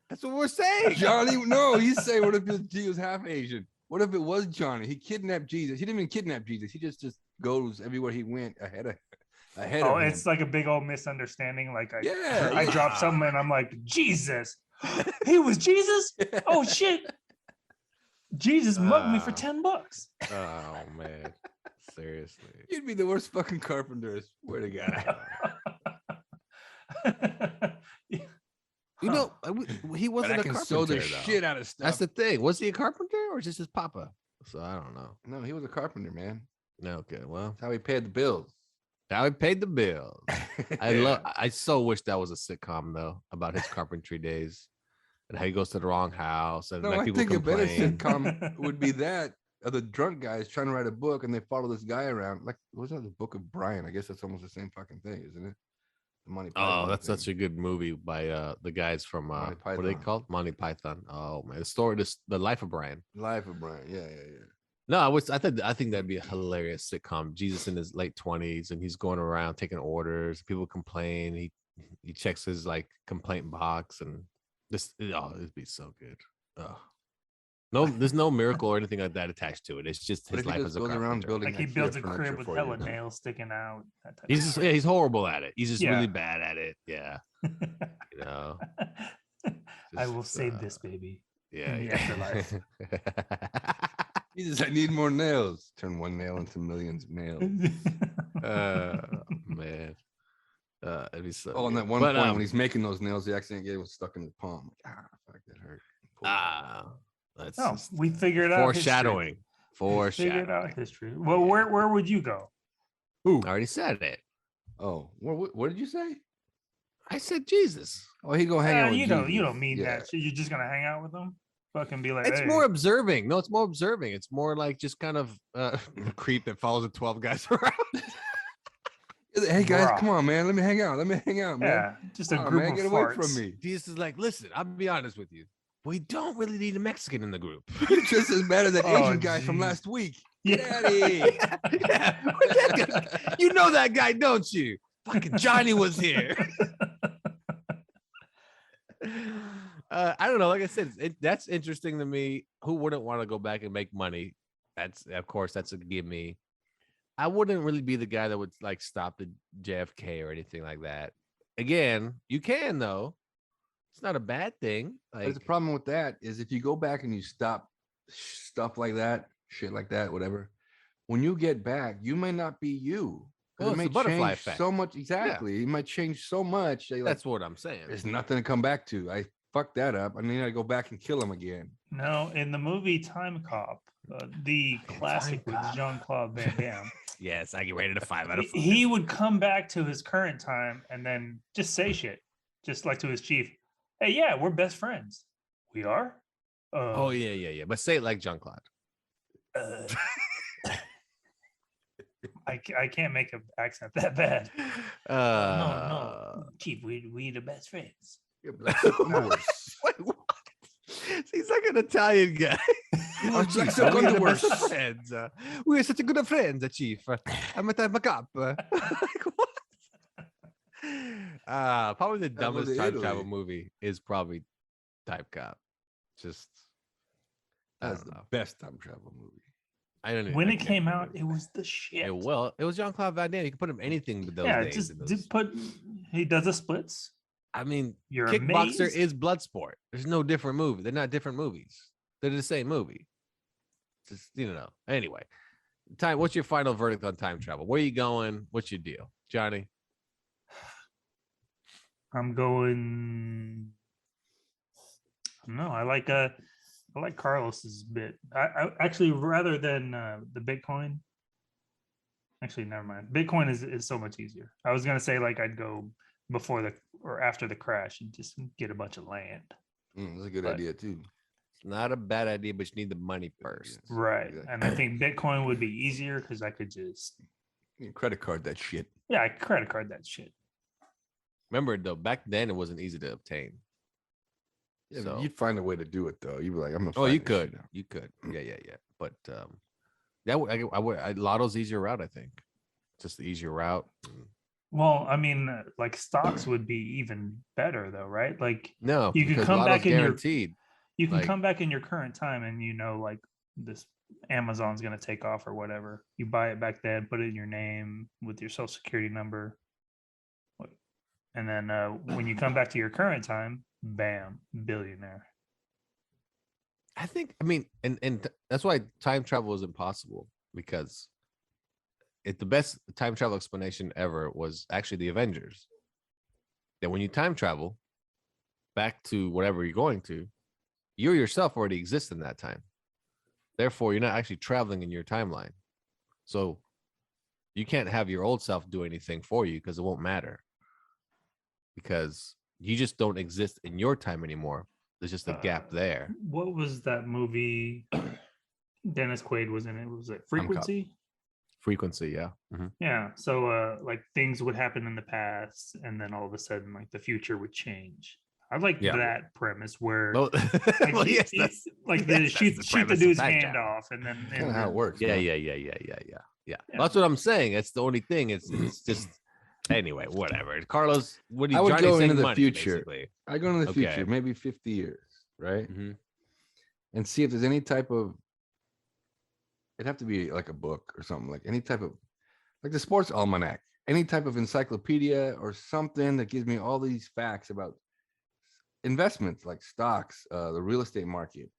That's what we're saying. Johnny, no, he's saying, what if he was half Asian? What if it was Johnny? He kidnapped Jesus. He didn't even kidnap Jesus. He just goes everywhere he went ahead of Oh, him. it's like a big old misunderstanding. Like I Yeah. dropped something and I'm like, Jesus. He was Jesus? Oh shit. Jesus mugged me for $10. Oh man, seriously. You'd be the worst fucking carpenter. I swear to God. You know, he But wasn't I a can carpenter. sew the though. shit out of stuff. That's the thing. Was he a carpenter or just his papa? So I don't know. No, he was a carpenter, man. Okay, well, That's how he paid the bills. how he paid the bills. I so wish that was a sitcom though about his carpentry days and how he goes to the wrong house and No, like I people think a better complain. sitcom would be that of the drunk guys trying to write a book and they follow this guy around. Like, what's that? The Book of Brian. I guess that's almost the same fucking thing, isn't it? The Monty Oh, Python that's thing. such a good movie by the guys from Monty what are they Python. called? Monty Python. Oh man, the life of Brian. Life of Brian. Yeah. No, I think that'd be a hilarious sitcom. Jesus in his late 20s and he's going around taking orders. People complain. He checks his like complaint box and it'd be so good. Oh. No, there's no miracle or anything like that attached to it. It's just But his if he life just as a goes around carpenter. building Like he IKEA builds a furniture crib with for hella you. nails sticking out. That type He's of just stuff. he's horrible at it. He's just Yeah. really bad at it. Yeah. You know. I will Just, save this baby. Yeah. in the afterlife. Jesus, I need more nails. Turn one nail into millions of nails. Man. It'd be so Oh, and good. that one But, point when he's making those nails, the accident gave was stuck in his palm. Like, fuck, that hurt. that's No, just we figured out foreshadowing. history. Figured out Foreshadowing. history. Well, where would you go? Who? I already said it. Oh, what did you say? I said Jesus. Oh, he go hang out with You Jesus. don't mean Yeah. that. So you're just gonna hang out with them? Fucking be like, It's hey. more observing. No, it's more observing. It's more like just kind of creep that follows the 12 guys around. Hey guys, Bruh. come on, man. Let me hang out. Man. Yeah, just a Come on, group man. of Get farts. away from me. Jesus is like, listen, I'll be honest with you. We don't really need a Mexican in the group. You're just as bad as that Oh, Asian guy from geez. last week. Yeah. Get out of here. Yeah. You know that guy, don't you? Fucking Johnny was here. I don't know. Like I said, that's interesting to me. Who wouldn't want to go back and make money? That's a give me. I wouldn't really be the guy that would like stop the JFK or anything like that. Again, you can though. It's not a bad thing. But Like the problem with that is if you go back and you stop stuff like that, shit like that, whatever, when you get back, you may not be you. 'Cause Well, it may it's the butterfly change effect. so much. Exactly. It might change so much. That you're like, that's what I'm saying. there's nothing to come back to. I fucked that up. I need to go back and kill him again. No, in the movie Time Cop, the classic with Jean-Claude Van Damme, Yes, I get rated a 5 out of 5. he would come back to his current time and then just say shit, just like to his chief. Hey, yeah, we're best friends. We are. Oh yeah. But say it like Jean Claude. I can't make an accent that bad. No, chief, we the best friends. You're black underwear. Wait, what? He's like an Italian guy. Oh, Chief, Black Silk we are the underwear. best friends. We are such a good friends, Chief. I'm a time up. Like, what? Probably the That was dumbest time Italy. travel movie is probably Time Cop. Just I That's don't the know. best time travel movie. I don't know. When it came out, it was the shit. It was Jean-Claude Van Damme. You can put him anything with those Yeah, names. just in those. put. He does the splits. I mean, You're Kickboxer amazed? is Bloodsport. There's no different movie. They're not different movies. They're the same movie. Just Anyway, what's your final verdict on time travel? Where are you going? What's your deal, Johnny? I'm going. No, I like Carlos's bit. I actually rather than the Bitcoin. Actually, never mind. Bitcoin is so much easier. I was gonna say like I'd go before the or after the crash and just get a bunch of land. That's a good But- idea too. It's not a bad idea, but you need the money first. Right. Exactly. And I think Bitcoin would be easier because I could just You can credit card that shit. I credit card that shit. Remember though, back then it wasn't easy to obtain. Yeah, So- but you'd find a way to do it though. You'd be like, I'm gonna. Oh, find you this could, shit out. you could, yeah. But that would Lotto's easier route, I think. Just the easier route. Well, I mean, like stocks would be even better though, right? Like No, You can because come Lotto's back in your- guaranteed. you can Like- come back in your current time and you know like this Amazon's gonna take off or whatever. You buy it back then, put it in your name with your social security number. And then when you come back to your current time, bam, billionaire. I think. I mean, and that's why time travel is impossible because the best time travel explanation ever was actually the Avengers. That when you time travel back to whatever you're going to, you yourself already exist in that time. Therefore, you're not actually traveling in your timeline. So you can't have your old self do anything for you because it won't matter. Because you just don't exist in your time anymore. There's just a gap there. What was that movie Dennis Quaid was in? It was it Frequency? Frequency, yeah. Mhm. Yeah. So like things would happen in the past and then all of a sudden like the future would change. I like Yeah. that premise where Well, like, well, he- yes, he- that's like that's the the shoot the premise of dude's time hand travel. off and then Kind of how it works. Yeah. man. Yeah. That's what I'm saying. It's the only thing. It's just anyway, whatever. Carlos, what do you I would Johnny's go saying into the money, future. basically. I go into the Okay. future, maybe 50 years, right? Mhm. And see if there's any type of. It'd have to be like a book or something, like any type of, like the sports almanac, any type of encyclopedia or something that gives me all these facts about investments, like stocks, the real estate market,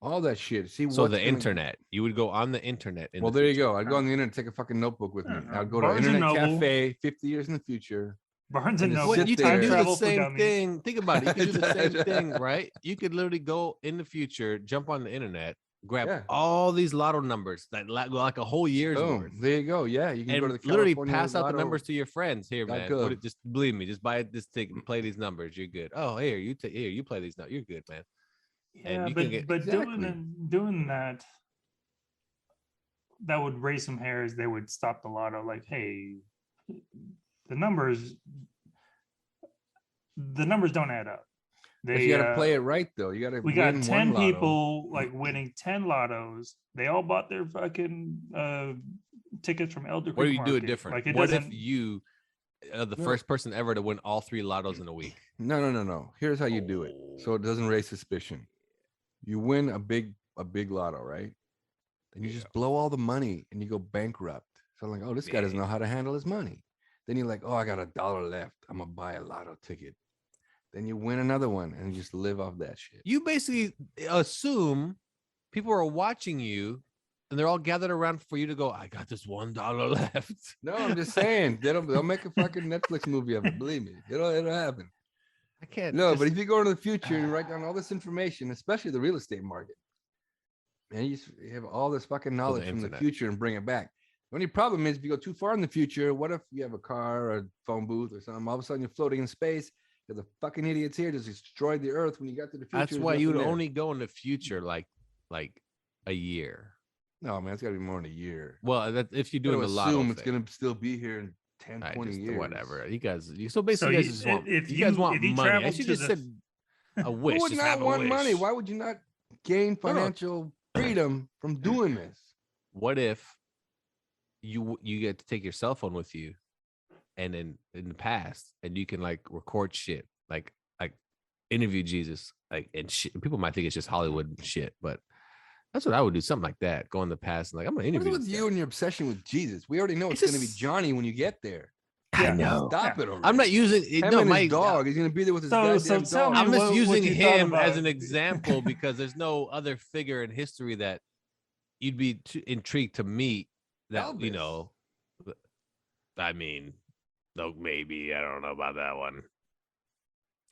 all that shit. See So what's the gonna- internet. You would go on the internet. Well, there you go. I'd go on the internet, take a fucking notebook with me. I'd go to Barnes and Internet Noble. Cafe 50 years in the future. Barnes and And Noble. sit Well, you there. can Time do the travel for same dummies. thing. Think about it. You can do the same That- thing, right? You could literally go in the future, jump on the internet, grab Yeah. all these lotto numbers that like a whole year's worth, Boom. There you go. Yeah, you can and go to the literally California pass out the Lotto. numbers to your friends. Here, man. .gov. Just believe me. Just buy this ticket and play these numbers. You're good. Oh, here you play these now. You're good, man. Yeah, you but can get- Exactly. doing that would raise some hairs. They would stop the lotto. Like, hey, the numbers don't add up. But you got to play it right, though. You got to. We got 10 people like winning 10 lottos. They all bought their fucking tickets from Elder Creek What do you do it Market. different? Like, it What if doesn't. you the No. first person ever to win all 3 lottos in a week? No. Here's how you do it, so it doesn't raise suspicion. You win a big lotto, right? And you just blow all the money, and you go bankrupt. So I'm like, oh, this guy doesn't know how to handle his money. Then you're like, oh, I got $1 left. I'm gonna buy a lotto ticket. Then you win another one, and you just live off that shit. You basically assume people are watching you and they're all gathered around for you to go, I got this $1 left. No, I'm just saying they'll make a fucking Netflix movie of it. Believe me, it'll happen. I can't. No, just- but if you go into the future and write down all this information, especially the real estate market, and you have all this fucking knowledge from the internet. future and bring it back. The only problem is if you go too far in the future, what if you have a car or a phone booth or something? All of a sudden you're floating in space. The fucking idiots here just destroyed the earth when you got to the future. that's there's why you would nothing there. only go in the future like a year. No, man, it's got to be more than a year. Well, that if you're doing You the gotta lotto assume it's thing. going to still be here in 10, I 20 just- years. whatever. So basically, you guys just want, if you guys want if you money. I traveled should to just the- said a wish. Who would just not have a want money? wish. Why would you not gain No, no. financial freedom from doing this? What if you get to take your cell phone with you, and then in the past, and you can like record shit, like interview Jesus, like and shit. People might think it's just Hollywood and shit, but that's what I would do. Something like that. Go in the past and like I'm gonna What is interview with this you guy. and your obsession with Jesus? We already know it's It's going to be just- Johnny when you get there. I know. Stop it already. I'm not using it. Him No, and my his dog. He's going to be there with his So goddamn tell dog. me I'm just what using you thought him as about an it. example because there's no other figure in history that you'd be intrigued to meet. That you Elvis. know, I mean, no, maybe I don't know about that one.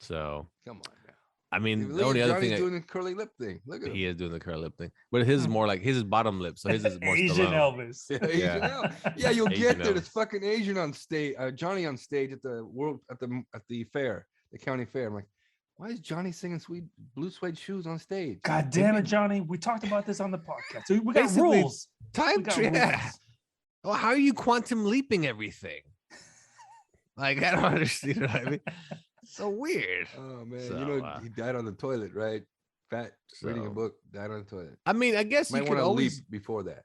So Come on now. I mean, Look the only at other Johnny thing doing the curly lip thing. Look at him. he is doing the curl lip thing, but his is more like his is bottom lip, so his is more Asian Stallone. Elvis. Asian Yeah. Yeah, you'll Asian get there. It's Elvis. fucking Asian on stage. Johnny on stage at the fair, the county fair. I'm like, why is Johnny singing "Sweet Blue Suede Shoes" on stage? God damn it, Johnny. We talked about this on the podcast. We got Basically, rules. Time We got yeah. rules. Well, how are you quantum leaping everything? Like, I don't understand. You know what I mean? So weird. Oh man, So, he died on the toilet, right? Fat reading a so- book, died on the toilet. I mean, I guess you Might could want to leap always before that.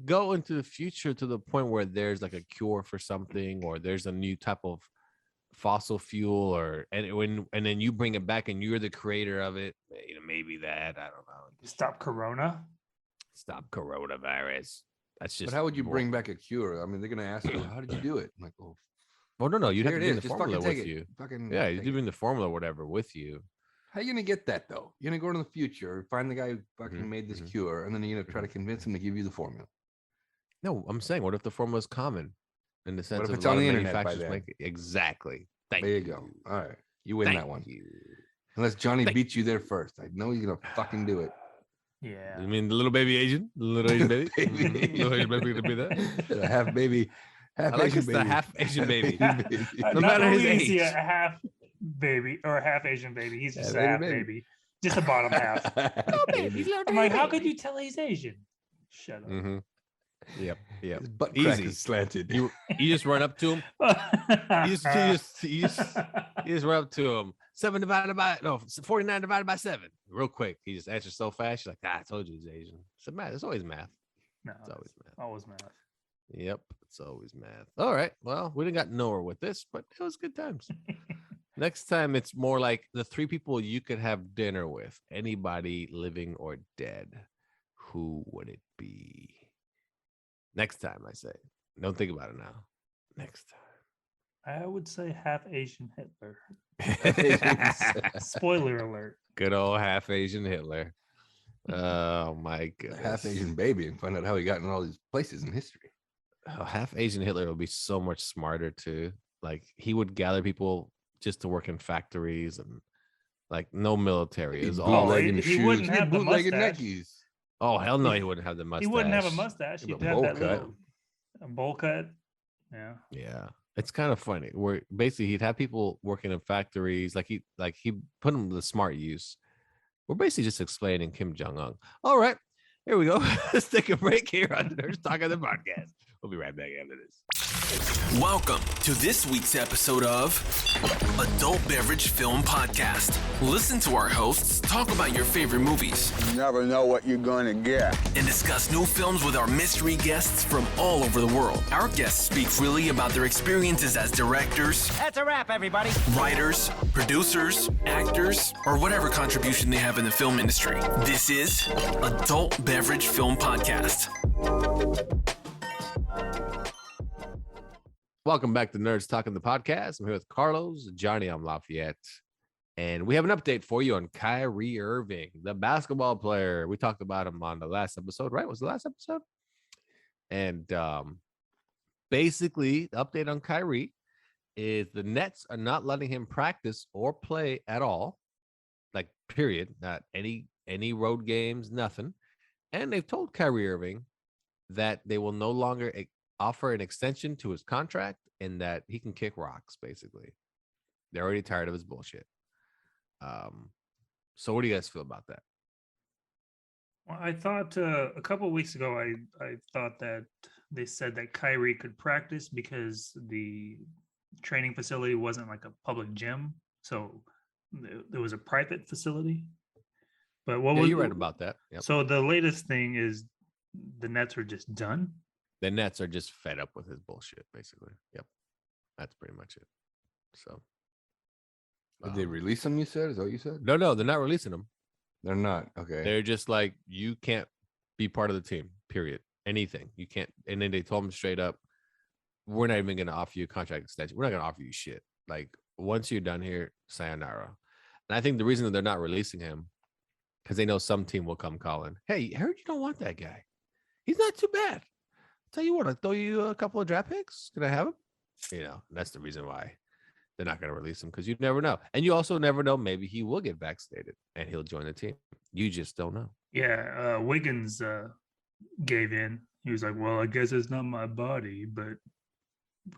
go into the future to the point where there's like a cure for something, or there's a new type of fossil fuel, and then you bring it back and you're the creator of it. You know, maybe that. I don't know. Stop Corona. Stop coronavirus. That's just. But how would you more- bring back a cure? I mean, they're gonna ask you, how did you do it? I'm like, oh, Well, no, you'd have here to it bring is. the Just formula fucking take with it. you. Fucking Yeah, take you bring the formula, or whatever, with you. How you gonna get that though? You're gonna go to the future, find the guy who fucking Mhm, made this mhm. cure, and then you're gonna try to convince him to give you the formula. No, I'm saying, what if the formula is common in the sense if of it's a lot on of the internet by manufacturers then? make it? Exactly. Thank There you go. All right, you win Thank that one. you. Unless Johnny Thank beats you there first, I know he's gonna fucking do it. Yeah. You mean the little baby Asian? The little Asian baby? Baby Mhm. Little Asian baby to be that? The half baby, half I like Asian it's the baby. half Asian baby. baby. No Not matter his only is he a age. half baby or a half Asian baby, he's just Half a half Asian baby. baby. Just the bottom half. Baby. I'm like, how could you tell he's Asian? Shut up. Mm-hmm. Yep. Yep. His butt crack Easy. is slanted. You just run up to him. You just run up to him. 49 divided by 7. Real quick. He just answers so fast. You're like, I told you he's Asian. It's math. It's always math. No, It's always math. always math. Yep. It's always math. All right. Well, we didn't got nowhere with this, but it was good times. Next time, it's more like the 3 people you could have dinner with. Anybody living or dead. Who would it be? Next time, I say. Don't think about it now. Next time. I would say half Asian Hitler. Spoiler alert. Good old half Asian Hitler. Oh my A goodness. half Asian baby and find out how he got in all these places in history. Oh, half Asian Hitler would be so much smarter too. Like he would gather people just to work in factories and like no military. It was all bootleg- Bootlegging he shoes. wouldn't have the bootlegging mustache. Nikes. oh hell no, he wouldn't have the mustache. He wouldn't have a mustache. Yeah, He'd but have bowl that cut. little a bowl cut. Yeah. Yeah. It's kind of funny where basically he'd have people working in factories, like he put them to the smart use. We're basically just explaining Kim Jong-un. All right, here we go. Let's take a break here on Nerds Talking the Podcast. We'll be right back after this. Welcome to this week's episode of Adult Beverage Film Podcast. Listen to our hosts talk about your favorite movies. You never know what you're going to get. And discuss new films with our mystery guests from all over the world. Our guests speak freely about their experiences as directors. That's a wrap, everybody. Writers, producers, actors, or whatever contribution they have in the film industry. This is Adult Beverage Film Podcast. Welcome back to Nerds Talking the Podcast. I'm here with Carlos, Johnny, I'm Lafayette. And we have an update for you on Kyrie Irving, the basketball player. We talked about him on the last episode, right? Was the last episode? And basically, the update on Kyrie is the Nets are not letting him practice or play at all. Like, period. Not any road games, nothing. And they've told Kyrie Irving that they will no longer offer an extension to his contract and that he can kick rocks, basically. They're already tired of his bullshit. So what do you guys feel about that? Well, I thought a couple of weeks ago, I thought that they said that Kyrie could practice because the training facility wasn't like a public gym, so there was a private facility. But what was you're right about that. Yep. So the latest thing is the Nets are just done. The Nets are just fed up with his bullshit, basically. Yep, that's pretty much it. So, Did they release him? You said? Is that what you said? No, they're not releasing him. They're not. Okay. They're just like, you can't be part of the team. Period. Anything you can't. And then they told him straight up, we're not even going to offer you a contract extension. We're not going to offer you shit. Like once you're done here, sayonara. And I think the reason that they're not releasing him because they know some team will come calling. Hey, I heard you don't want that guy. He's not too bad. Tell you what, I'll throw you a couple of draft picks. Can I have him? You know, that's the reason why they're not going to release him because you never know. And you also never know. Maybe he will get vaccinated and he'll join the team. You just don't know. Yeah, Wiggins gave in. He was like, "Well, I guess it's not my body, but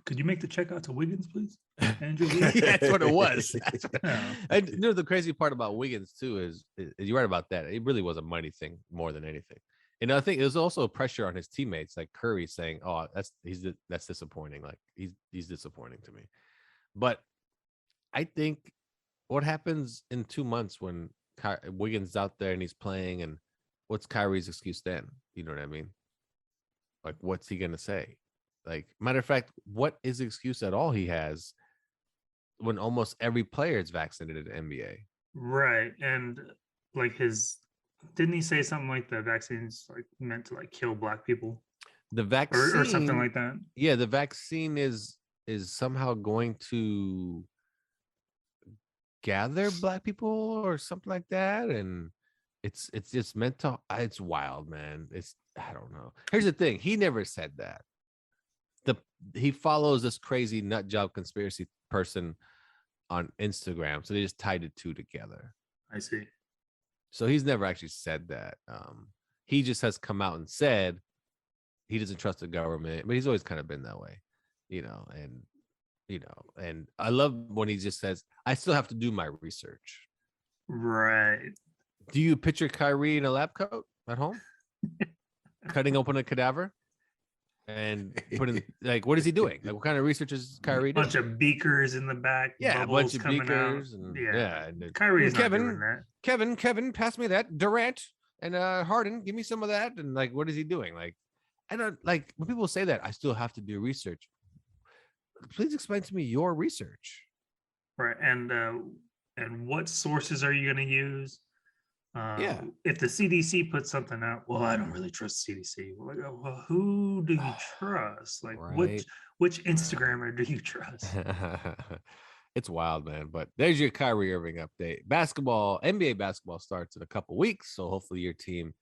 could you make the check out to Wiggins, please?" Andrew, That's what it was. Yeah. And you know, the crazy part about Wiggins too is you're right about that. It really was a money thing more than anything. And I think it was also pressure on his teammates, like Curry saying, "Oh, that's disappointing. Like he's disappointing to me." But I think what happens in 2 months when Wiggins out there and he's playing, and what's Kyrie's excuse then? You know what I mean? Like, what's he gonna say? Like, matter of fact, what is the excuse at all he has when almost every player is vaccinated in the NBA? Right, and like didn't he say something like the vaccine's like meant to like kill black people? The vaccine or something like that. Yeah, the vaccine is somehow going to gather black people or something like that, and it's just meant to. It's wild, man. I don't know. Here's the thing: he never said that. He follows this crazy nut job conspiracy person on Instagram, so they just tied the two together. I see. So he's never actually said that. He just has come out and said he doesn't trust the government, but he's always kind of been that way, and I love when he just says, I still have to do my research. Right. Do you picture Kyrie in a lab coat at home, cutting open a cadaver and putting, like, what is he doing? Like, what kind of research is Kyrie doing? Bunch of beakers in the back. Yeah, a bunch of beakers. And Kyrie's not doing that. Kevin, pass me that. Durant and Harden, give me some of that. And like, what is he doing? Like, I don't like when people say that. I still have to do research. Please explain to me your research. Right, and what sources are you going to use? If the CDC puts something out, well, I don't really trust CDC. Well, who do you trust? Like, right. which Instagrammer do you trust? It's wild, man. But there's your Kyrie Irving update. NBA basketball starts in a couple weeks, so hopefully your team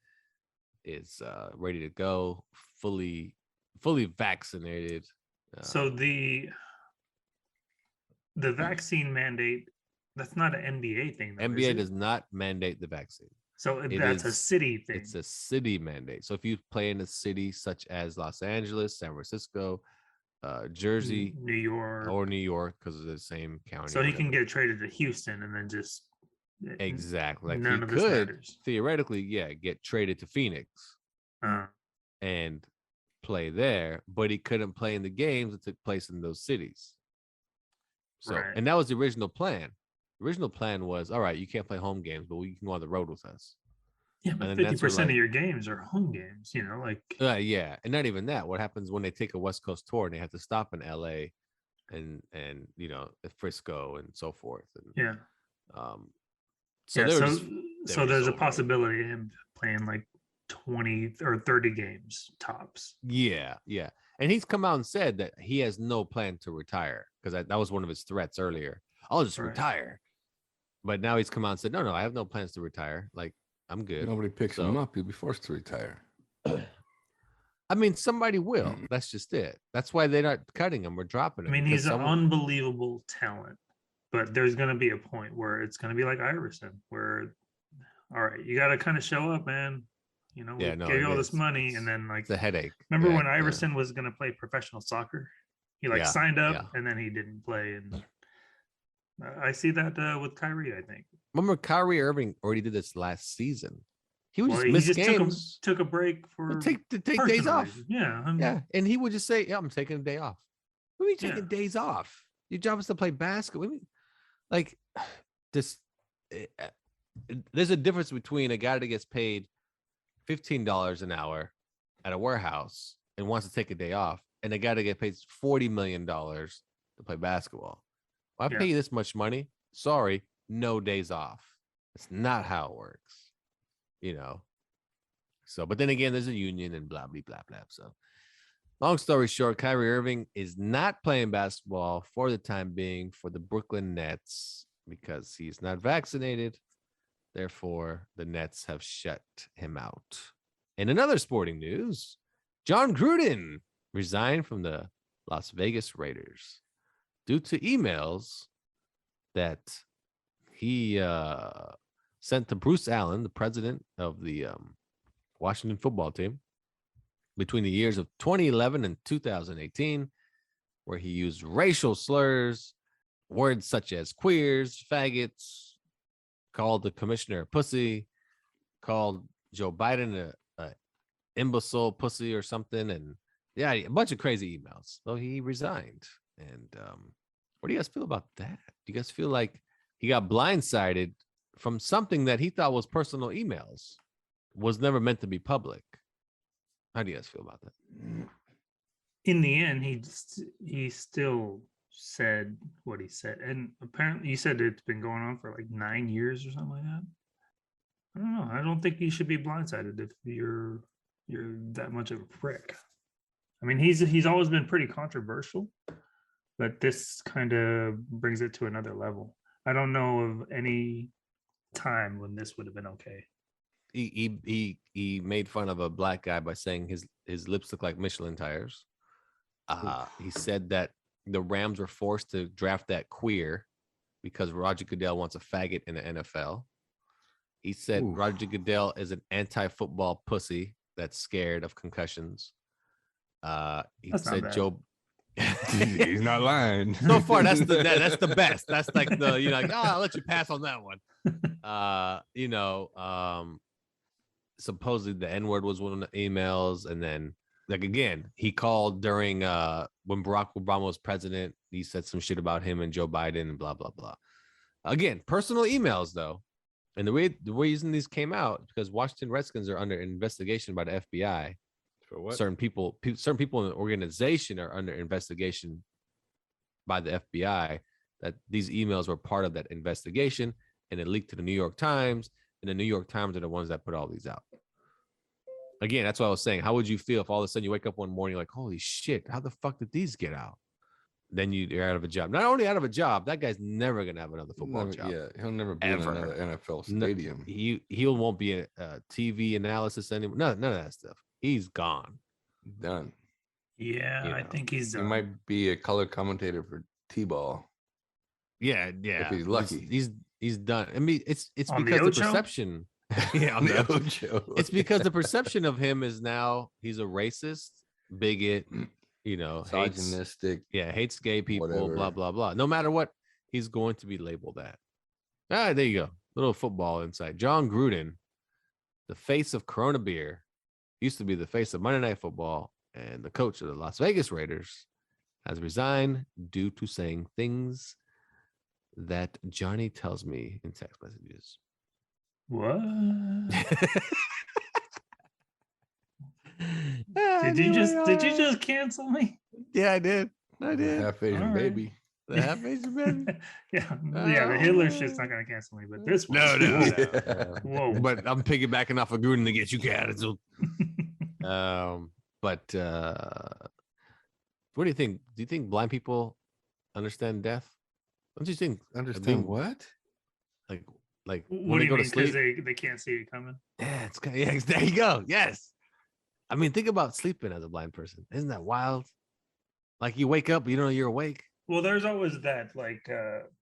is ready to go, fully vaccinated. So the vaccine mandate, that's not an NBA thing, though, NBA does not mandate the vaccine. So that's a city thing. It's a city mandate. So if you play in a city such as Los Angeles, San Francisco, Jersey, New York, because of the same county. So he can get traded to Houston and then just exactly. Like none he of this could matters. theoretically, get traded to Phoenix and play there, but he couldn't play in the games that took place in those cities. So, Right. And that was the original plan. The original plan was, all right, you can't play home games, but you can go on the road with us. Yeah, but And then 50% of your games are home games, like. Yeah, and not even that. What happens when they take a West Coast tour and they have to stop in LA and Frisco and so forth? And, yeah. So there's a possibility of him playing like 20 or 30 games tops. Yeah. And he's come out and said that he has no plan to retire, because that was one of his threats earlier. I'll just retire. But now he's come out and said, no, I have no plans to retire. Like, I'm good. Nobody picks him up. He'll be forced to retire. I mean, somebody will. That's just it. That's why they're not cutting him or dropping him. I mean, he's an unbelievable talent, but there's going to be a point where it's going to be like Iverson, where, all right, you got to kind of show up, man. We gave you all this money, and then like the headache. Remember when Iverson was going to play professional soccer? He signed up and then he didn't play, and I see that with Kyrie. I think. Remember, Kyrie Irving already did this last season. He would just miss games. Took a break for take days off. Yeah, and he would just say, "Yeah, I'm taking a day off." What are you taking days off? Your job is to play basketball. Like this. There's a difference between a guy that gets paid $15 an hour at a warehouse and wants to take a day off, and a guy that gets paid $40 million to play basketball. Well, I pay you this much money. Sorry, no days off. It's not how it works, So, but then again, there's a union and blah, blah, blah, blah. So, long story short, Kyrie Irving is not playing basketball for the time being for the Brooklyn Nets because he's not vaccinated. Therefore, the Nets have shut him out. In another sporting news, John Gruden resigned from the Las Vegas Raiders. due to emails that he sent to Bruce Allen, the president of the Washington football team, between the years of 2011 and 2018, where he used racial slurs, words such as queers, faggots, called the commissioner a pussy, called Joe Biden a imbecile pussy or something, and yeah, a bunch of crazy emails. So he resigned. And what do you guys feel about that? Do you guys feel like he got blindsided from something that he thought was personal emails, was never meant to be public? How do you guys feel about that? In the end, he still said what he said, and apparently he said it's been going on for like 9 years or something like that. I don't know. I don't think you should be blindsided if you're that much of a prick. I mean, he's always been pretty controversial, but this kind of brings it to another level. I don't know of any time when this would have been okay. He made fun of a black guy by saying his lips look like Michelin tires. He said that the Rams were forced to draft that queer because Roger Goodell wants a faggot in the NFL. He said Roger Goodell is an anti-football pussy that's scared of concussions. He said Joe. He's not lying. So far, that's the best. That's like I'll let you pass on that one. Supposedly the N-word was one of the emails, and then again, he called during when Barack Obama was president. He said some shit about him and Joe Biden and blah blah blah. Again, personal emails though, and the reason these came out because Washington Redskins are under investigation by the FBI. For what? Certain people in the organization are under investigation by the FBI. That these emails were part of that investigation, and it leaked to the New York Times. And the New York Times are the ones that put all these out. Again, that's what I was saying. How would you feel if all of a sudden you wake up one morning, you're like, holy shit, how the fuck did these get out? Then you're out of a job. Not only out of a job, that guy's never going to have another football job. Yeah, he'll never be ever. in another NFL stadium. He won't be a TV analysis anymore. None of that stuff. He's gone. Done. Yeah, I think he's done. He might be a color commentator for T-ball. Yeah. If he's lucky. He's done. I mean, it's On because the the perception. Yeah, on the Ocho. It's because the perception of him is now he's a racist, bigot, misogynistic. Hates gay people, whatever. blah blah blah. No matter what, he's going to be labeled that. There you go. Little football insight. John Gruden, the face of Corona Beer, used to be the face of Monday Night Football, and the coach of the Las Vegas Raiders, has resigned due to saying things that Johnny tells me in text messages. What? Did you just cancel me? Yeah, I did. Half Asian baby. The half Asian baby. Yeah. The Hitler shit's not gonna cancel me, but this one. No. Whoa. But I'm piggybacking off of Gruden to get you canceled. But what do you think? Do you think blind people understand death? Don't you think Understand what? Like What when do they you go mean? to sleep? Because they can't see it coming. Yeah, there you go. Yes. I mean, think about sleeping as a blind person. Isn't that wild? Like you wake up, you don't know you're awake. Well, there's always that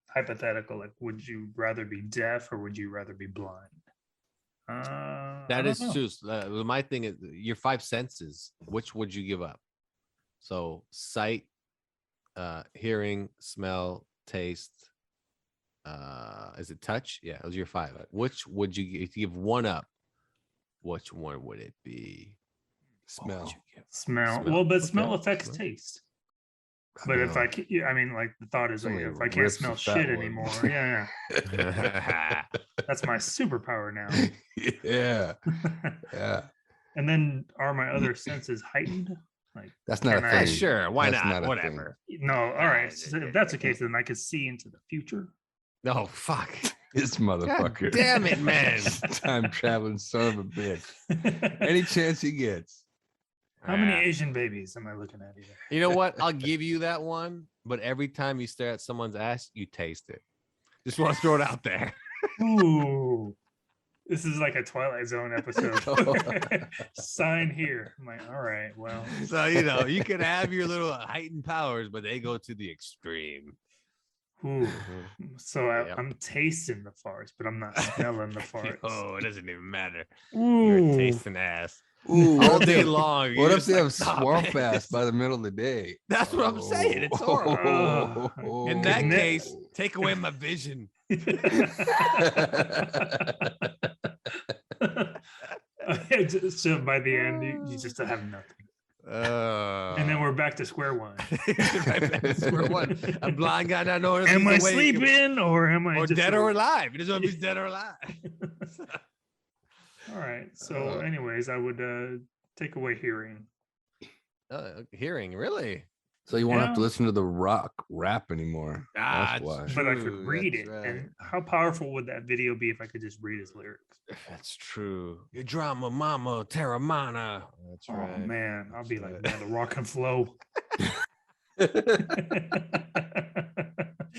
hypothetical, like, would you rather be deaf or would you rather be blind? That is true. My thing is your five senses. Which would you give up? So sight, hearing, smell, taste. Is it touch? Yeah, those are your five. Which would you, if you give one up, which one would it be? Smell. Smell. Well, but smell affects Smell. Taste. But if like the thought is like, if I can't rips smell the fat shit one. anymore, yeah, that's my superpower now. Yeah. And then are my other senses heightened? Like That's not a can thing. I- Sure, why That's not? not a Whatever. No, all right. So if that's the case, then I could see into the future. No, fuck. This motherfucker. God damn it, man. Time traveling son of a bitch. Any chance he gets. How many Asian babies am I looking at here? You know what? I'll give you that one, but every time you stare at someone's ass, you taste it. Just want to throw it out there. Ooh. This is like a Twilight Zone episode. Sign here. I'm like, all right, well. So, you know, you can have your little heightened powers, but they go to the extreme. Ooh. So Yep. I'm tasting the farts, but I'm not smelling the farts. Oh, it doesn't even matter. Ooh. You're tasting ass. Ooh, All day long. What you're if they have just like, swamp "Oh, man." ass by the middle of the day? That's what I'm saying. It's horrible. Oh. In that Goodness. case, take away my vision. So by the end, you just have nothing. And then we're back to square one. Right back to square one. A blind guy not knowing if Am I he's awake sleeping or am I or just dead or awake? alive. He doesn't know if he's dead or alive. All right. So, anyways, I would take away hearing. Hearing, really? So you won't have to Yeah. listen to the rock rap anymore. Ah, That's why. But I could True, read that's it. right. And how powerful would that video be if I could just read his lyrics? That's true. Your drama, mama, Terramana. That's Oh right. man, I'll be like, right. man, the rock and flow.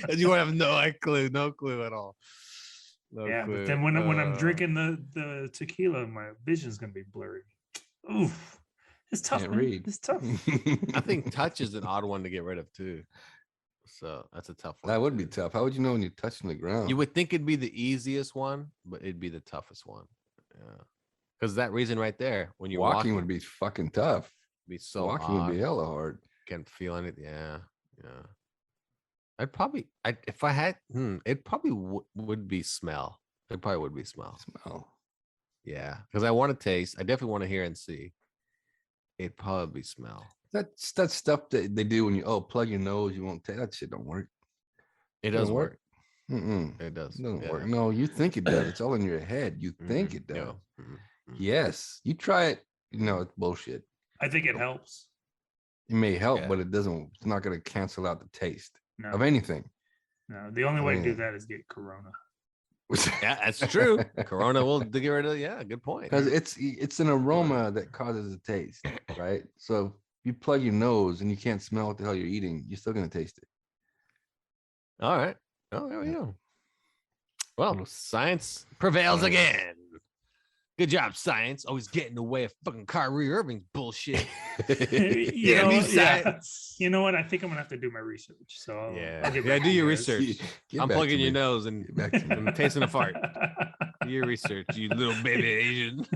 And you won't have no clue at all. No Yeah, clue. but then when I'm drinking the tequila, my vision's gonna be blurry. Oof, it's tough. Can't Man. read. It's tough. I think touch is an odd one to get rid of too. So that's a tough one. That would be tough. How would you know when you're touching the ground? You would think it'd be the easiest one, but it'd be the toughest one. Yeah. Because that reason right there, when you're walking would be fucking tough. be so Walking would be odd. hella hard. Can't feel anything. Yeah. I'd probably, if I had, it probably would be smell. It probably would be smell. Smell. Yeah. Because I want to taste. I definitely want to hear and see. It'd probably be smell. That's stuff that they do when you plug your nose. You won't take that shit. Don't work. It Doesn't does work. Mm-mm. It does. It doesn't Yeah. work. No, you think it does. It's all in your head. You think it does. No. Yes. You try it. It's bullshit. I think it helps. It may help, Yeah. but it doesn't. It's not going to cancel out the taste No, of anything. no. The only way to do Yeah. that is get Corona. Yeah, that's true. Corona will get rid of. Yeah, good point. Because it's an aroma that causes a taste, right? So if you plug your nose and you can't smell what the hell you're eating, you're still going to taste it. All right. Oh, there we go. Well, science prevails again. Good job, science. Always getting in the way of fucking Kyrie Irving's bullshit. You know, science. You know what? I think I'm gonna have to do my research. So I'll get Yeah, back do to your you guys. research. Get I'm back to plugging your me. nose and Get back to me. I'm tasting a fart. Do your research, you little baby Asian.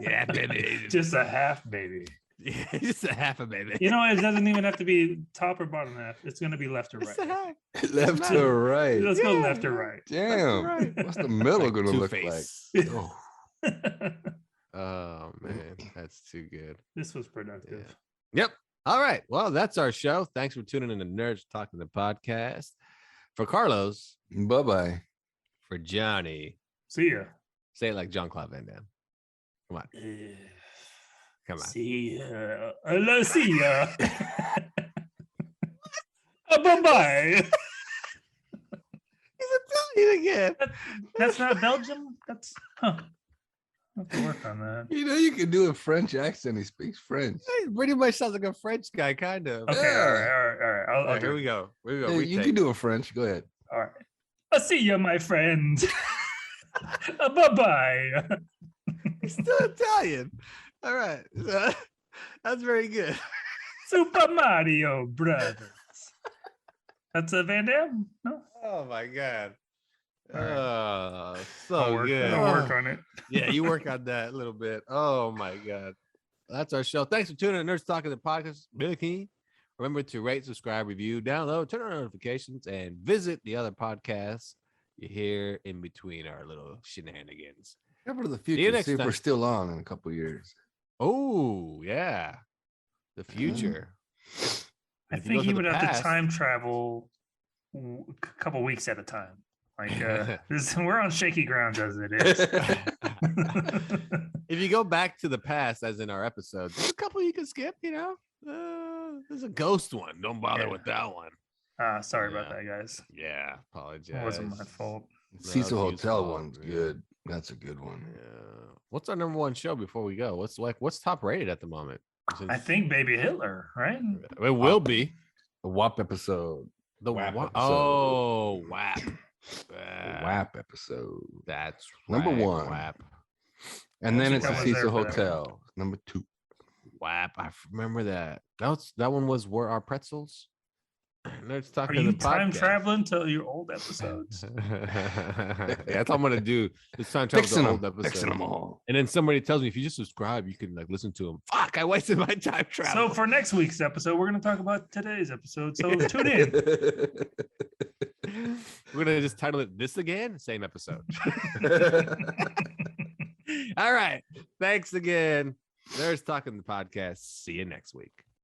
Yeah, baby Asian. Just a half, baby. Yeah, just a half a baby. You know, it doesn't even have to be top or bottom half. It's gonna be left or Just right. a half. Left or right? Let's go left or right. Damn. right. What's the middle Like going to look like? Two-Face. Oh. Oh man, that's too good. This was productive. Yep. All right. Well, that's our show. Thanks for tuning in to Nerds Talking the Podcast. For Carlos, Bye-bye. for Johnny, See ya. say it like Jean-Claude Van Damme. Come on. Come on. See ya. See ya. Bye-bye. He's Italian again. That's not Belgium? That's I have to work on that. You can do a French accent. He speaks French. He pretty much sounds like a French guy, kind of. Okay, Yeah. all right. I'll All right, do here it. we go. Here we go. Yeah, you Retake. can do a French. Go ahead. All right. I'll see you, my friend. Bye-bye. He's still Italian. All right. That's very good. Super Mario Brothers. That's a Van Damme? No? Oh my god. All right. Oh, so I'll work, good. I'll work on it. Yeah, you work on that a little bit. Oh my god. That's our show. Thanks for tuning in to Nerds Talking the Podcast. Billy King. Remember to rate, subscribe, review, download, turn on notifications, and visit the other podcasts you hear in between our little shenanigans. Cover to the you future. next See if time. we're still on in a couple of years. Oh, yeah. The future. I If you think go he to would the have to past- time travel a couple weeks at a time. Like we're on shaky grounds as it is. If you go back to the past, as in our episodes, there's a couple you can skip, there's a ghost one. Don't bother with that one. Sorry about Yeah. that, guys. Yeah, apologize. It wasn't my fault. Cecil No, Hotel fault, one's yeah. good. That's a good one. Yeah. What's our number one show before we go? What's top rated at the moment? I think Baby Hitler, right? It will be The WAP episode. the WAP WAP. episode. Oh, WAP. WAP episode. That's Number right, one. WAP. And then it's I the was there Cecil for that one. Hotel. Number 2. WAP. I remember that. That one was Where Are Pretzels? Let's talk Are to you the time podcast. traveling to your old episodes? Yeah, that's all I'm gonna do. It's time travel to Fixing the old them. Fixing them episodes. all. And then somebody tells me if you just subscribe, you can like listen to them. Fuck, I wasted my time travel. So for next week's episode, we're going to talk about today's episode. So tune in. We're gonna just title it This Again, same episode. All right. Thanks again. There's Talking the Podcast. See you next week.